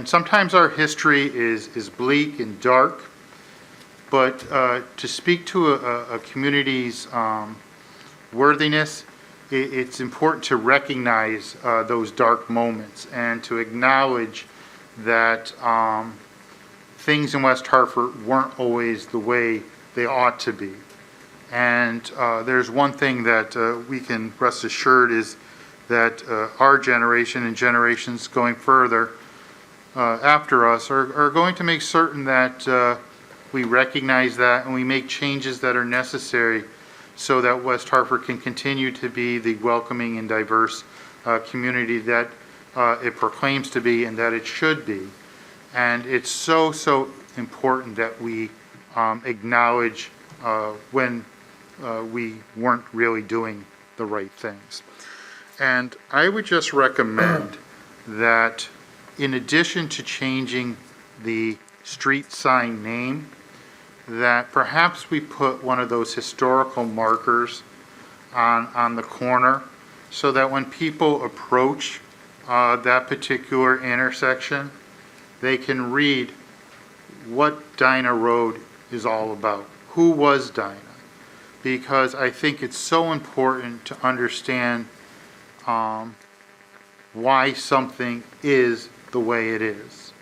sometimes our history is bleak and dark, but to speak to a community's worthiness, it's important to recognize those dark moments and to acknowledge that things in West Hartford weren't always the way they ought to be. And there's one thing that we can rest assured is that our generation and generations going further after us are going to make certain that we recognize that and we make changes that are necessary so that West Hartford can continue to be the welcoming and diverse community that it proclaims to be and that it should be. And it's so, so important that we acknowledge when we weren't really doing the right things. And I would just recommend that in addition to changing the street sign name, that perhaps we put one of those historical markers on the corner so that when people approach that particular intersection, they can read what Dinah Road is all about. Who was Dinah? Because I think it's so important to understand why something is the way it is.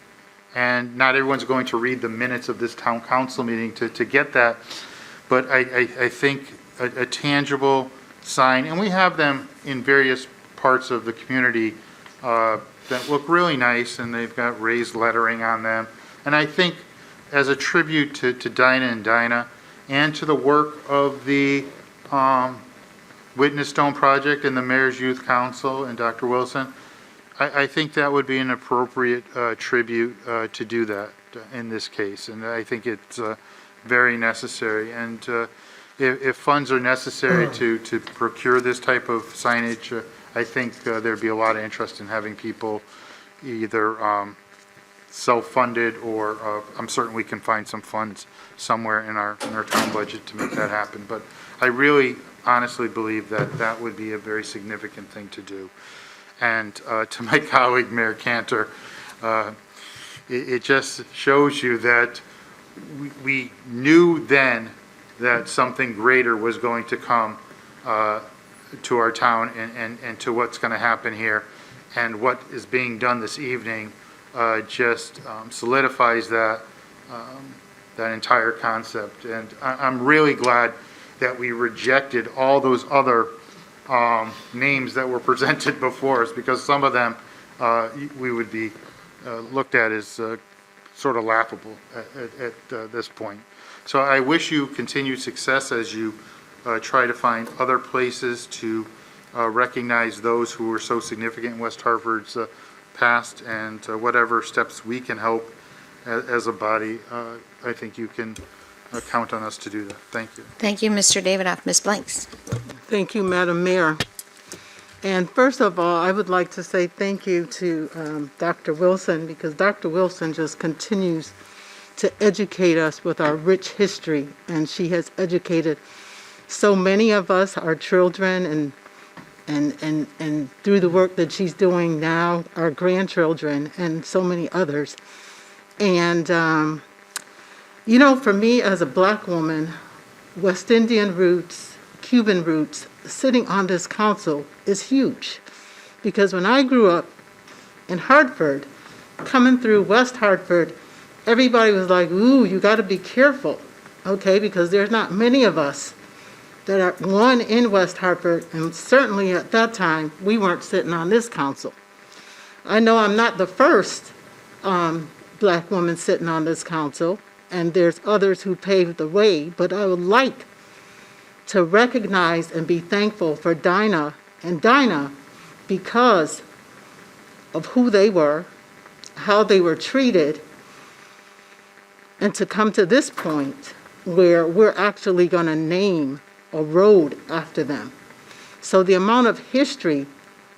And not everyone's going to read the minutes of this town council meeting to get that, but I think a tangible sign, and we have them in various parts of the community that look really nice, and they've got raised lettering on them. And I think as a tribute to Dinah and Dinah, and to the work of the Witness Stone Project and the Mayor's Youth Council and Dr. Wilson, I think that would be an appropriate tribute to do that in this case. And I think it's very necessary. And if funds are necessary to procure this type of signage, I think there'd be a lot of interest in having people either self-funded or I'm certain we can find some funds somewhere in our town budget to make that happen. But I really honestly believe that that would be a very significant thing to do. And to my colleague, Mayor Cantor, it just shows you that we knew then that something greater was going to come to our town and to what's going to happen here. And what is being done this evening just solidifies that entire concept. And I'm really glad that we rejected all those other names that were presented before us, because some of them we would be looked at as sort of laughable at this point. So I wish you continued success as you try to find other places to recognize those who were so significant in West Hartford's past, and whatever steps we can help as a body, I think you can count on us to do that. Thank you. Thank you, Mr. Davidoff. Ms. Blanks. Thank you, Madam Mayor. And first of all, I would like to say thank you to Dr. Wilson, because Dr. Wilson just continues to educate us with our rich history, and she has educated so many of us, our children, and through the work that she's doing now, our grandchildren, and so many others. And, you know, for me as a Black woman, West Indian roots, Cuban roots, sitting on this council is huge. Because when I grew up in Hartford, coming through West Hartford, everybody was like, ooh, you got to be careful, okay, because there's not many of us that are one in West Hartford, and certainly at that time, we weren't sitting on this council. I know I'm not the first Black woman sitting on this council, and there's others who paved the way, but I would like to recognize and be thankful for Dinah and Dinah because of who they were, how they were treated, and to come to this point where we're actually going to name a road after them. So the amount of history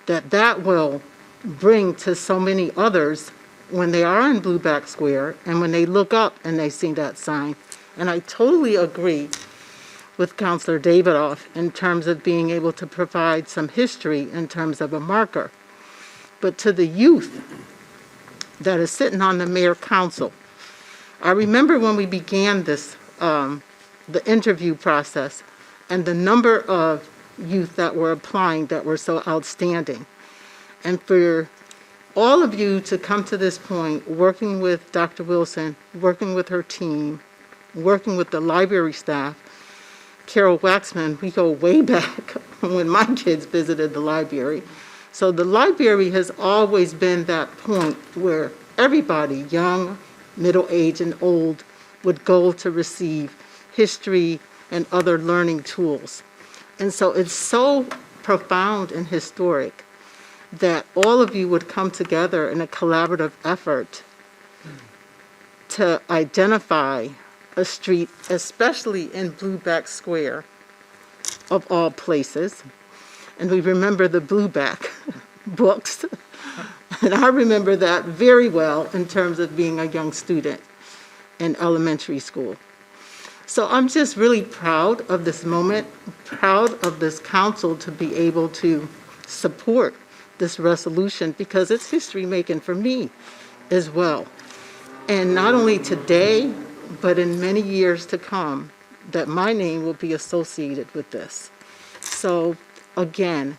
that will bring to so many others when they are in Blueback Square and when they look up and they see that sign. And I totally agree with Councilor Davidoff in terms of being able to provide some history in terms of a marker. But to the youth that is sitting on the mayor council, I remember when we began this, the interview process, and the number of youth that were applying that were so outstanding. And for all of you to come to this point, working with Dr. Wilson, working with her team, working with the library staff, Carol Waxman, we go way back when my kids visited the library. So the library has always been that point where everybody, young, middle-aged, and old, would go to receive history and other learning tools. And so it's so profound and historic that all of you would come together in a collaborative effort to identify a street, especially in Blueback Square, of all places. And we remember the Blueback books. And I remember that very well in terms of being a young student in elementary school. So I'm just really proud of this moment, proud of this council to be able to support this resolution because it's history making for me as well. And not only today, but in many years to come, that my name will be associated with this. So again,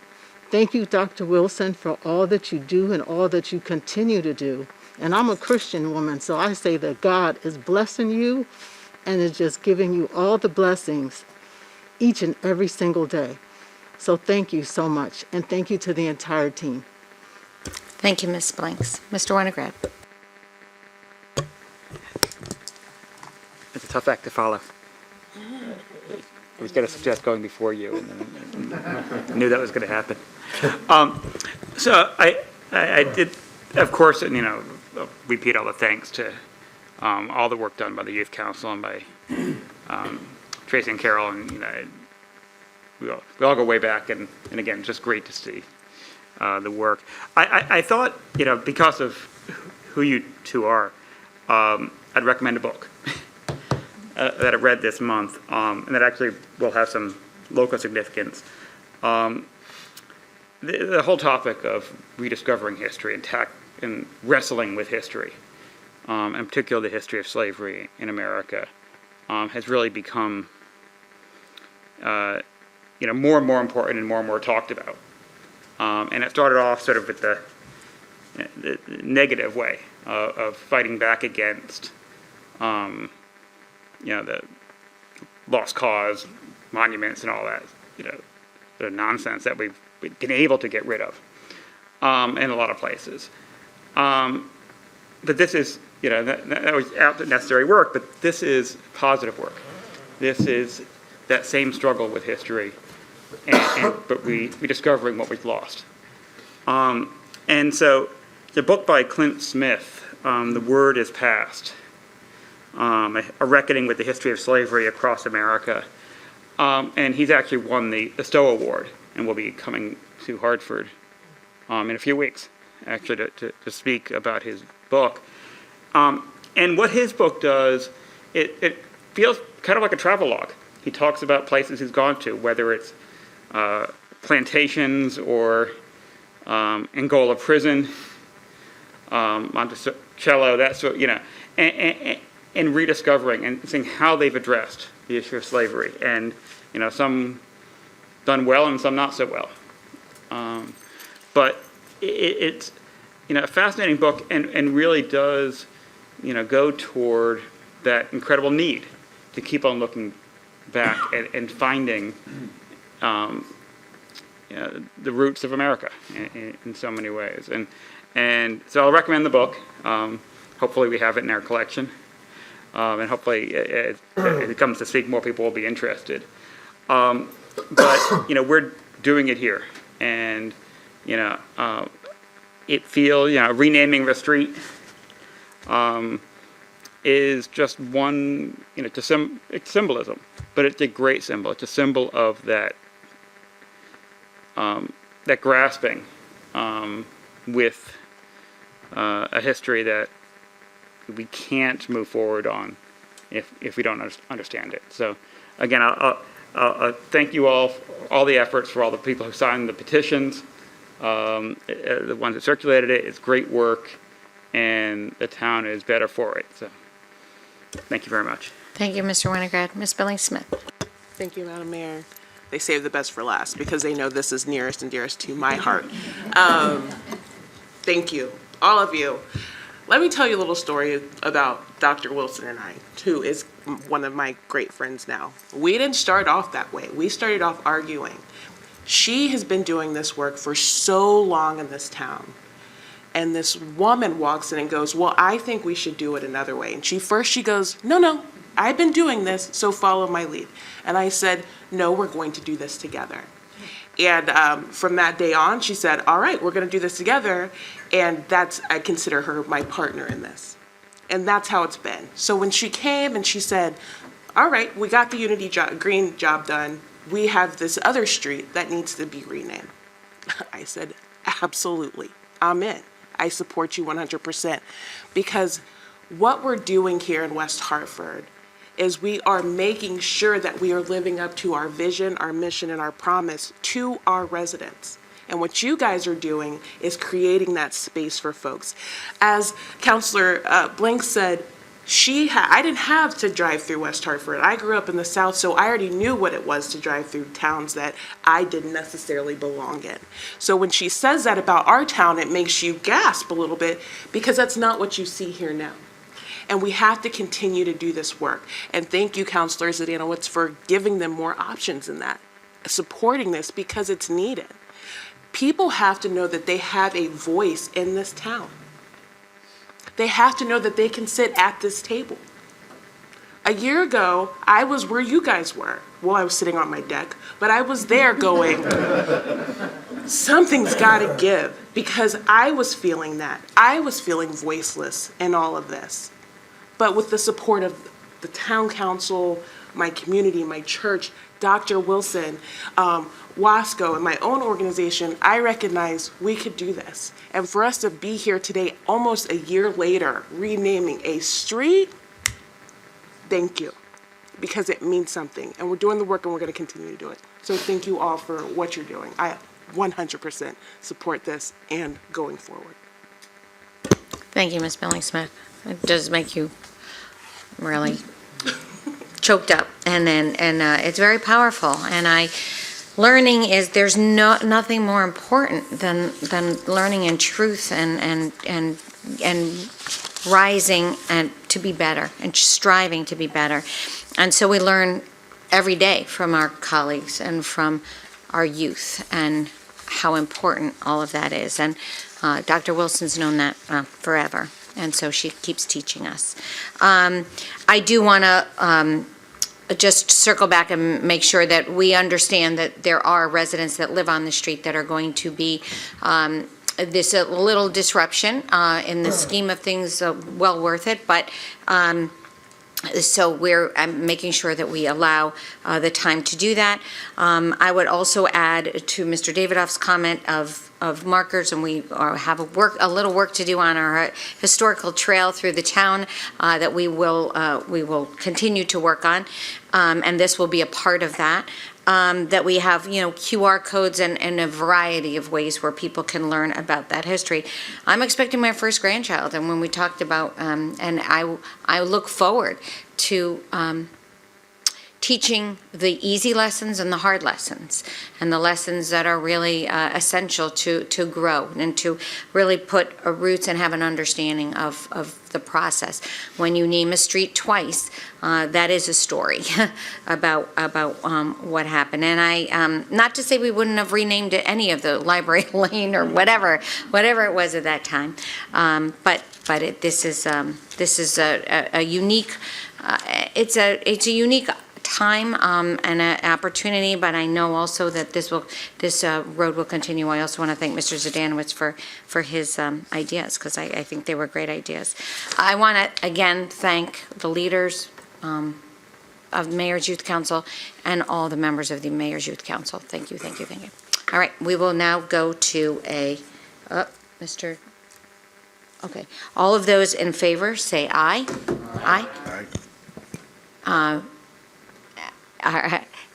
thank you, Dr. Wilson, for all that you do and all that you continue to do. And I'm a Christian woman, so I say that God is blessing you and is just giving you all the blessings each and every single day. So thank you so much, and thank you to the entire team. Thank you, Ms. Blanks. Mr. Winograd. It's a tough act to follow. I was going to suggest going before you, and I knew that was going to happen. So I did, of course, repeat all the thanks to all the work done by the Youth Council and by Tracy and Carol, and we all go way back, and again, just great to see the work. I thought, because of who you two are, I'd recommend a book that I read this month, and that actually will have some local significance. The whole topic of rediscovering history and wrestling with history, and particularly the history of slavery in America, has really become more and more important and more talked about. And it started off sort of with the negative way of fighting back against the lost cause monuments and all that, the nonsense that we've been able to get rid of in a lot of places. But this is, that was necessary work, but this is positive work. This is that same struggle with history, but rediscovering what we've lost. And so the book by Clint Smith, The Word is Past, a reckoning with the history of slavery across America. And he's actually won the Stowe Award and will be coming to Hartford in a few weeks, actually, to speak about his book. And what his book does, it feels kind of like a travelogue. He talks about places he's gone to, whether it's plantations or Angola prison, Monticello, that sort, and rediscovering and seeing how they've addressed the issue of slavery. And, some done well and some not so well. But it's, a fascinating book and really does, go toward that incredible need to keep on looking back and finding the roots of America in so many ways. And so I'll recommend the book. Hopefully we have it in our collection. And hopefully as it comes to speak, more people will be interested. But, we're doing it here. And, it feels, renaming the street is just one, it's symbolism, but it's a great symbol. It's a symbol of that, that grasping with a history that we can't move forward on if we don't understand it. So, again, I'll thank you all for all the efforts, for all the people who signed the petitions, the ones that circulated it. It's great work, and the town is better for it. So, thank you very much. Thank you, Mr. Winograd. Ms. Billings-Smith. Thank you, Madam Mayor. They save the best for last because they know this is nearest and dearest to my heart. Thank you, all of you. Let me tell you a little story about Dr. Wilson and I, who is one of my great friends now. We didn't start off that way. We started off arguing. She has been doing this work for so long in this town. And this woman walks in and goes, well, I think we should do it another way. And she goes, no, I've been doing this, so follow my lead. And I said, no, we're going to do this together. And from that day on, she said, all right, we're going to do this together. And I consider her my partner in this. And that's how it's been. So when she came and she said, all right, we got the green job done. We have this other street that needs to be renamed. I said, absolutely, I'm in. I support you 100%. Because what we're doing here in West Hartford is we are making sure that we are living up to our vision, our mission, and our promise to our residents. And what you guys are doing is creating that space for folks. As Councilor Blank said, I didn't have to drive through West Hartford. I grew up in the South, so I already knew what it was to drive through towns that I didn't necessarily belong in. So when she says that about our town, it makes you gasp a little bit, because that's not what you see here now. And we have to continue to do this work. And thank you, Councilor Zdanowicz, for giving them more options in that, supporting this, because it's needed. People have to know that they have a voice in this town. They have to know that they can sit at this table. A year ago, I was where you guys were. Well, I was sitting on my deck, but I was there going, something's got to give, because I was feeling that. I was feeling voiceless in all of this. But with the support of the town council, my community, my church, Dr. Wilson, Wasco, and my own organization, I recognize we could do this. And for us to be here today, almost a year later, renaming a street, thank you, because it means something. And we're doing the work, and we're going to continue to do it. So thank you all for what you're doing. I 100% support this and going forward. Thank you, Ms. Billing-Smith. It does make you really choked up, and it's very powerful. And learning is, there's nothing more important than learning in truth and rising and to be better and striving to be better. And so we learn every day from our colleagues and from our youth and how important all of that is. And Dr. Wilson's known that forever. And so she keeps teaching us. I do want to just circle back and make sure that we understand that there are residents that live on the street that are going to be this a little disruption in the scheme of things, well worth it. But so we're making sure that we allow the time to do that. I would also add to Mr. Davidoff's comment of markers, and we have a little work to do on our historical trail through the town that we will continue to work on, and this will be a part of that. That we have, QR codes and a variety of ways where people can learn about that history. I'm expecting my first grandchild, and when we talked about, and I look forward to teaching the easy lessons and the hard lessons, and the lessons that are really essential to grow and to really put roots and have an understanding of the process. When you name a street twice, that is a story about what happened. And I, not to say we wouldn't have renamed it any of the Library Lane or whatever it was at that time, but this is a unique. It's a unique time and an opportunity, but I know also that this road will continue. I also want to thank Mr. Zdanowicz for his ideas, because I think they were great ideas. I want to again thank the leaders of Mayor's Youth Council and all the members of the Mayor's Youth Council. Thank you, thank you, thank you. All right, we will now go to okay. All of those in favor say aye. Aye.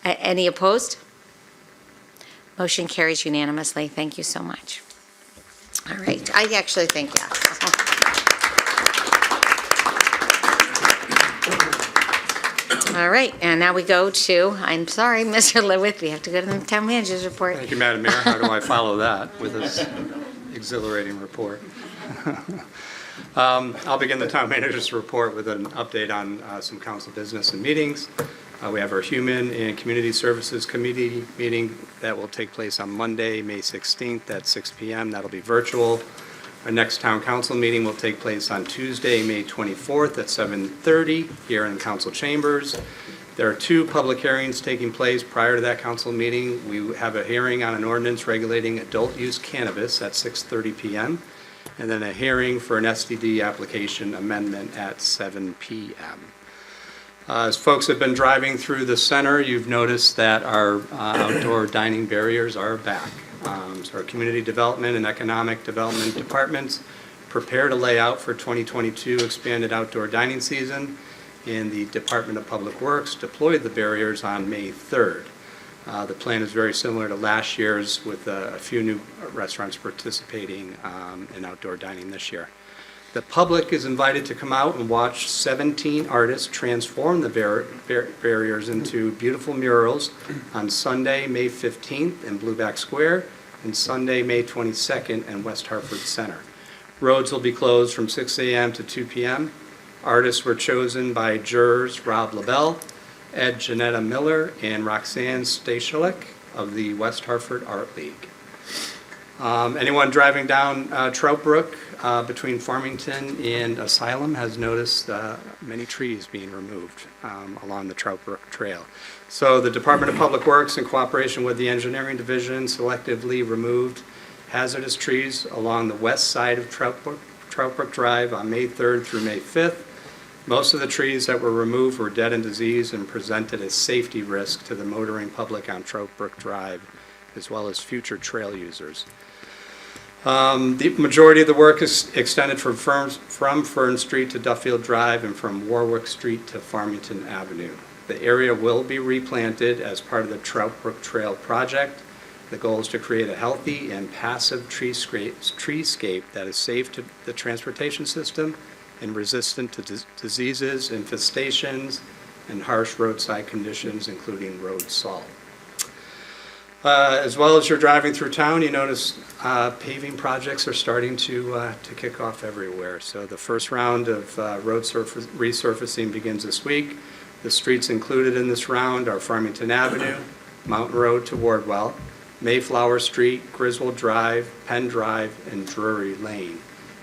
Any opposed? Motion carries unanimously. Thank you so much. All right, I actually think yes. All right, and now we go to, I'm sorry, Mr. Lewitt, we have to go to the town manager's report. Thank you, Madam Mayor. How do I follow that with this exhilarating report? I'll begin the town manager's report with an update on some council business and meetings. We have our Human and Community Services Committee meeting that will take place on Monday, May 16th at 6 p.m. That'll be virtual. Our next town council meeting will take place on Tuesday, May 24th at 7:30 here in council chambers. There are two public hearings taking place prior to that council meeting. We have a hearing on an ordinance regulating adult use cannabis at 6:30 p.m. and then a hearing for an STD application amendment at 7 p.m. As folks have been driving through the center, you've noticed that our outdoor dining barriers are back. So our community development and economic development departments prepared a layout for 2022 expanded outdoor dining season, and the Department of Public Works deployed the barriers on May 3rd. The plan is very similar to last year's, with a few new restaurants participating in outdoor dining this year. The public is invited to come out and watch 17 artists transform the barriers into beautiful murals on Sunday, May 15th in Blueback Square, and Sunday, May 22nd in West Hartford Center. Roads will be closed from 6 a.m. to 2 p.m. Artists were chosen by jurors Rob LaBelle, Ed Janetta Miller, and Roxanne Stachalik of the West Hartford Art League. Anyone driving down Trout Brook between Farmington and Asylum has noticed many trees being removed along the Trout Brook Trail. So the Department of Public Works, in cooperation with the Engineering Division, selectively removed hazardous trees along the west side of Trout Brook Drive on May 3rd through May 5th. Most of the trees that were removed were dead and diseased and presented a safety risk to the motoring public on Trout Brook Drive, as well as future trail users. The majority of the work is extended from Fern Street to Duffield Drive and from Warwick Street to Farmington Avenue. The area will be replanted as part of the Trout Brook Trail project. The goal is to create a healthy and passive treescape that is safe to the transportation system and resistant to diseases, infestations, and harsh roadside conditions, including road salt. As well as you're driving through town, you notice paving projects are starting to kick off everywhere. So the first round of road resurfacing begins this week. The streets included in this round are Farmington Avenue, Mountain Road to Wardwell, Mayflower Street, Griswold Drive, Penn Drive, and Drury Lane.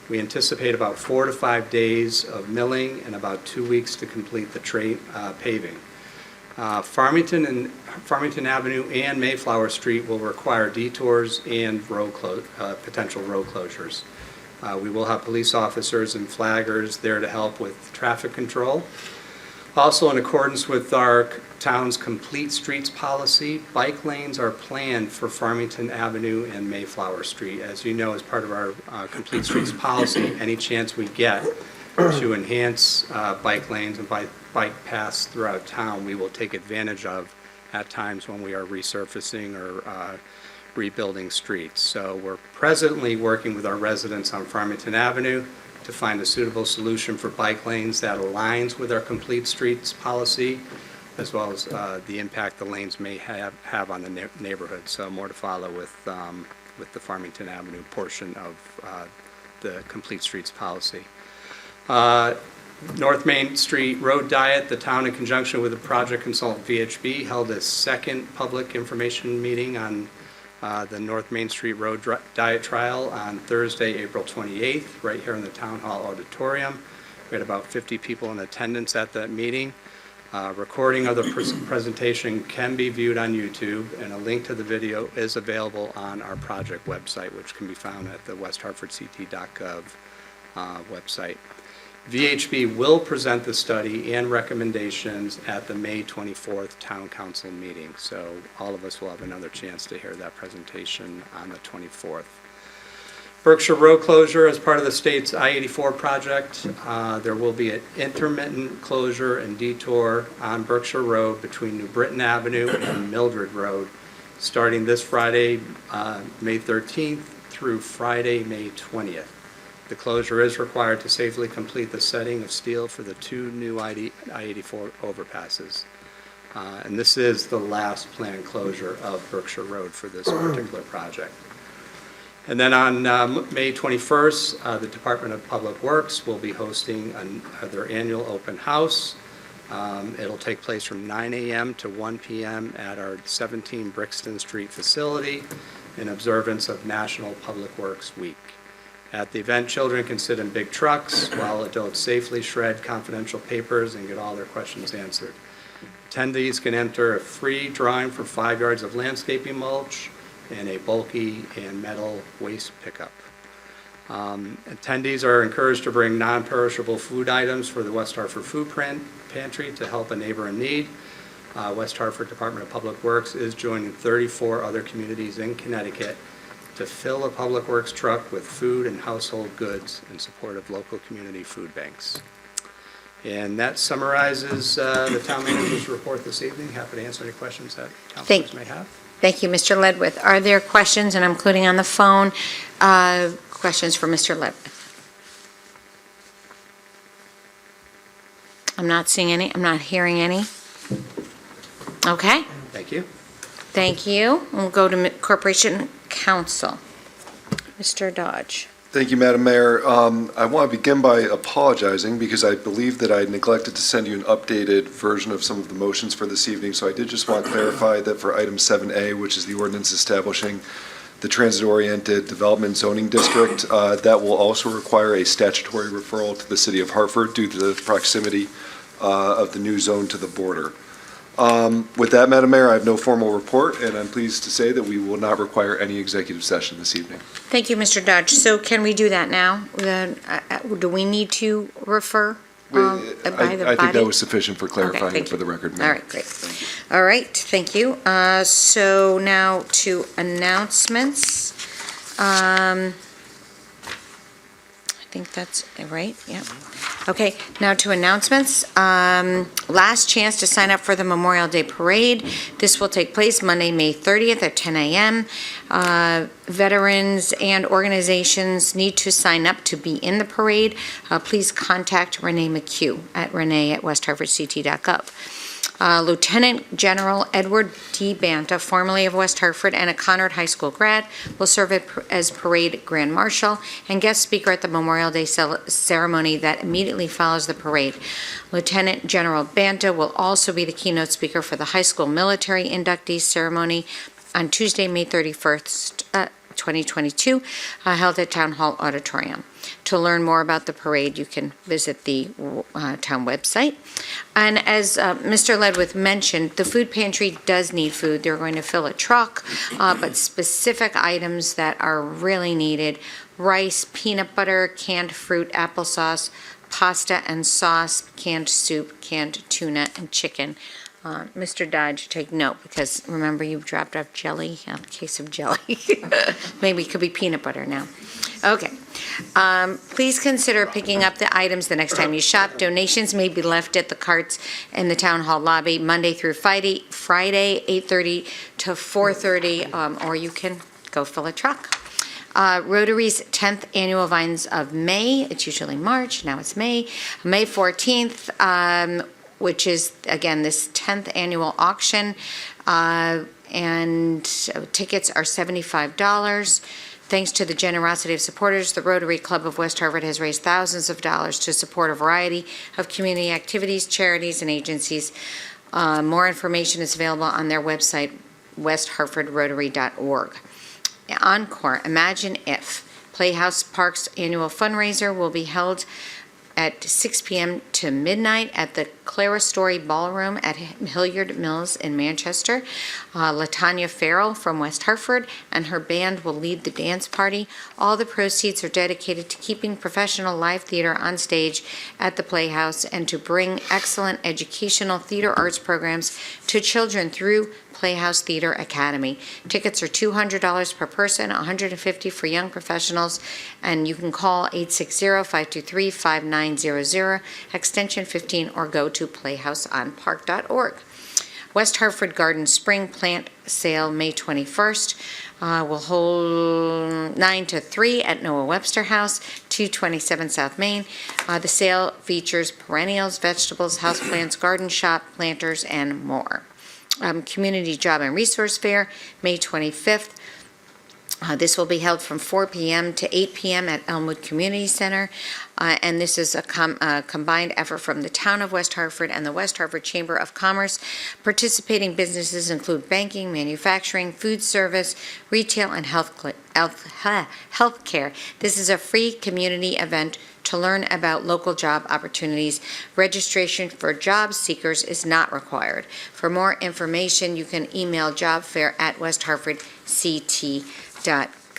We anticipate about 4 to 5 days of milling and about 2 weeks to complete the paving. Farmington Avenue and Mayflower Street will require detours and potential road closures. We will have police officers and flaggers there to help with traffic control. Also, in accordance with our town's Complete Streets policy, bike lanes are planned for Farmington Avenue and Mayflower Street. As you know, as part of our Complete Streets policy, any chance we get to enhance bike lanes and bike paths throughout town, we will take advantage of at times when we are resurfacing or rebuilding streets. So we're presently working with our residents on Farmington Avenue to find a suitable solution for bike lanes that aligns with our Complete Streets policy, as well as the impact the lanes may have on the neighborhood. So more to follow with the Farmington Avenue portion of the Complete Streets policy. North Main Street Road Diet, the town, in conjunction with the project consultant VHB, held a second public information meeting on the North Main Street Road Diet Trial on Thursday, April 28th, right here in the Town Hall Auditorium. We had about 50 people in attendance at that meeting. Recording of the presentation can be viewed on YouTube, and a link to the video is available on our project website, which can be found at the westhartfordct.gov website. VHB will present the study and recommendations at the May 24th Town Council meeting, so all of us will have another chance to hear that presentation on the 24th. Berkshire Road closure as part of the state's I-84 project. There will be an intermittent closure and detour on Berkshire Road between New Britain Avenue and Mildred Road, starting this Friday, May 13th through Friday, May 20th. The closure is required to safely complete the setting of steel for the 2 new I-84 overpasses. And this is the last planned closure of Berkshire Road for this particular project. And then on May 21st, the Department of Public Works will be hosting their annual open house. It'll take place from 9 a.m. to 1 p.m. at our 17 Brixton Street facility in observance of National Public Works Week. At the event, children can sit in big trucks while adults safely shred confidential papers and get all their questions answered. Attendees can enter a free drawing for 5 yards of landscaping mulch and a bulky and metal waste pickup. Attendees are encouraged to bring non-perishable food items for the West Hartford Food Pantry to help a neighbor in need. West Hartford Department of Public Works is joining 34 other communities in Connecticut to fill a Public Works truck with food and household goods in support of local community food banks. And that summarizes the town manager's report this evening. Happy to answer any questions that councilors may have. Thank you, Mr. Ledwith. Are there questions, and I'm including on the phone, questions for Mr. Ledwith? I'm not seeing any. I'm not hearing any. Okay. Thank you. Thank you. We'll go to Corporation Counsel. Mr. Dodge. Thank you, Madam Mayor. I want to begin by apologizing because I believe that I neglected to send you an updated version of some of the motions for this evening. So I did just want to clarify that for item 7A, which is the ordinance establishing the transit-oriented development zoning district, that will also require a statutory referral to the city of Hartford due to the proximity of the new zone to the border. With that, Madam Mayor, I have no formal report, and I'm pleased to say that we will not require any executive session this evening. Thank you, Mr. Dodge. So can we do that now? Do we need to refer by the body? I think that was sufficient for clarifying it for the record, Mayor. All right, great. All right, thank you. So now to announcements. I think that's right, yeah. Okay, now to announcements. Last chance to sign up for the Memorial Day Parade. This will take place Monday, May 30th at 10 a.m. Veterans and organizations need to sign up to be in the parade. Please contact Renee McHugh at renee@westhartfordct.gov. Lieutenant General Edward D. Banta, formerly of West Hartford and a Conard High School grad, will serve as Parade Grand Marshal and guest speaker at the Memorial Day ceremony that immediately follows the parade. Lieutenant General Banta will also be the keynote speaker for the high school military inductees ceremony on Tuesday, May 31st, 2022, held at Town Hall Auditorium. To learn more about the parade, you can visit the town website. And as Mr. Ledwith mentioned, the food pantry does need food. They're going to fill a truck, but specific items that are really needed: rice, peanut butter, canned fruit, applesauce, pasta and sauce, canned soup, canned tuna, and chicken. Mr. Dodge, take note, because remember you dropped off jelly, a case of jelly. Maybe it could be peanut butter now. Okay. Please consider picking up the items the next time you shop. Donations may be left at the carts in the town hall lobby Monday through Friday, 8:30 to 4:30, or you can go fill a truck. Rotary's 10th annual Vines of May, it's usually March, now it's May 14th, which is, again, this 10th annual auction, and tickets are $75. Thanks to the generosity of supporters, the Rotary Club of West Hartford has raised thousands of dollars to support a variety of community activities, charities, and agencies. More information is available on their website, westhartfordrotary.org. Encore, Imagine If. Playhouse Park's annual fundraiser will be held at 6 p.m. to midnight at the Clara Story Ballroom at Hilliard Mills in Manchester. LaTanya Farrell from West Hartford and her band will lead the dance party. All the proceeds are dedicated to keeping professional live theater on stage at the Playhouse and to bring excellent educational theater arts programs to children through Playhouse Theater Academy. Tickets are $200 per person, $150 for young professionals, and you can call 860-523-5900, extension 15, or go to playhouseonpark.org. West Hartford Garden Spring Plant Sale, May 21st, will hold 9 to 3 at Noah Webster House, 227 South Main. The sale features perennials, vegetables, houseplants, garden shop, planters, and more. Community Job and Resource Fair, May 25th. This will be held from 4 p.m. to 8 p.m. at Elmwood Community Center, and this is a combined effort from the Town of West Hartford and the West Hartford Chamber of Commerce. Participating businesses include banking, manufacturing, food service, retail, and health care. This is a free community event to learn about local job opportunities. Registration for job seekers is not required. For more information, you can email jobfair@westhartfordct.gov.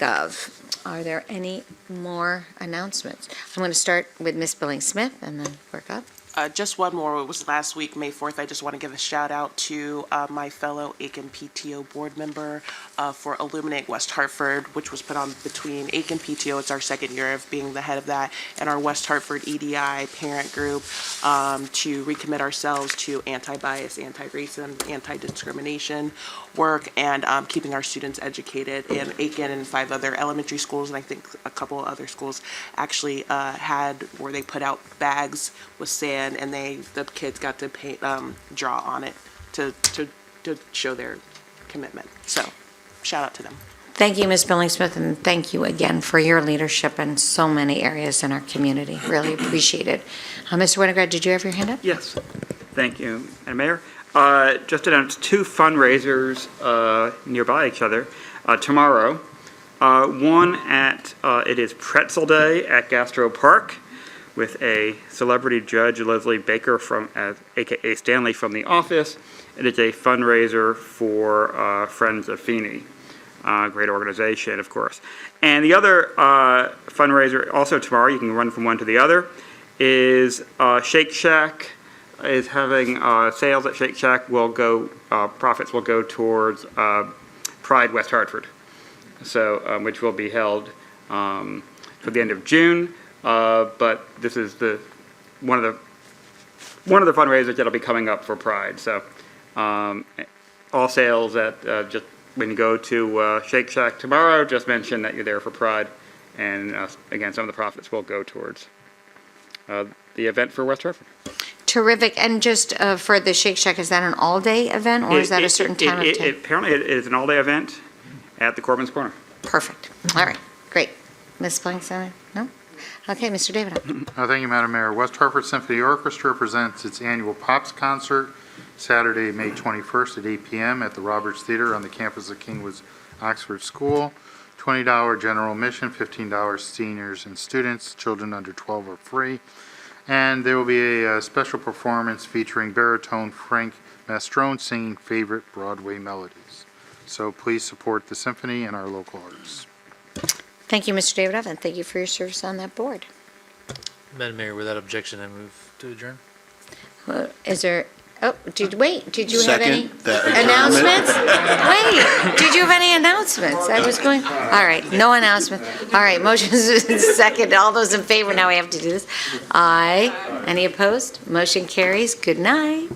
Are there any more announcements? I'm going to start with Ms. Billing-Smith and then work up. Just one more. It was last week, May 4th. I just want to give a shout out to my fellow Aiken PTO board member for Illuminate West Hartford, which was put on between Aiken PTO, it's our second year of being the head of that, and our West Hartford EDI parent group to recommit ourselves to anti-bias, anti-racism, anti-discrimination work, and keeping our students educated. And Aiken and 5 other elementary schools, and I think a couple of other schools actually had where they put out bags with sand, and the kids got to paint, draw on it to show their commitment. So, shout out to them. Thank you, Ms. Billing-Smith, and thank you again for your leadership in so many areas in our community. Really appreciate it. Mr. Winograd, did you have your hand up? Yes, thank you, Madam Mayor. Just announced 2 fundraisers nearby each other tomorrow. One it is Pretzel Day at Gastro Park with a celebrity judge, Leslie Baker, aka Stanley from The Office. It is a fundraiser for Friends of Feeney, great organization, of course. And the other fundraiser, also tomorrow, you can run from one to the other, is Shake Shack is having sales at Shake Shack profits will go towards Pride West Hartford, so which will be held for the end of June. But this is one of the fundraisers that'll be coming up for Pride. So all sales at just when you go to Shake Shack tomorrow, just mention that you're there for Pride, and again, some of the profits will go towards the event for West Hartford. Terrific. And just for the Shake Shack, is that an all-day event, or is that a certain time of day? Apparently, it is an all-day event at the Corbin's Corner. Perfect. All right, great. Ms. Billing-Smith? No? Okay, Mr. David. Thank you, Madam Mayor. West Hartford Symphony Orchestra presents its annual Pops concert Saturday, May 21st at 8 p.m. at the Roberts Theater on the campus of Kingwood's Oxford School. $20 general admission, $15 seniors and students. Children under 12 are free. And there will be a special performance featuring baritone Frank Mastrone singing favorite Broadway melodies. So please support the symphony and our local artists. Thank you, Mr. David, and thank you for your service on that board. Madam Mayor, without objection, I move to adjourn. Is there, did you have any Second, that announcements? Wait, did you have any announcements? All right, no announcements. All right, motion is second. All those in favor, now we have to do this. Aye. Any opposed? Motion carries. Good night.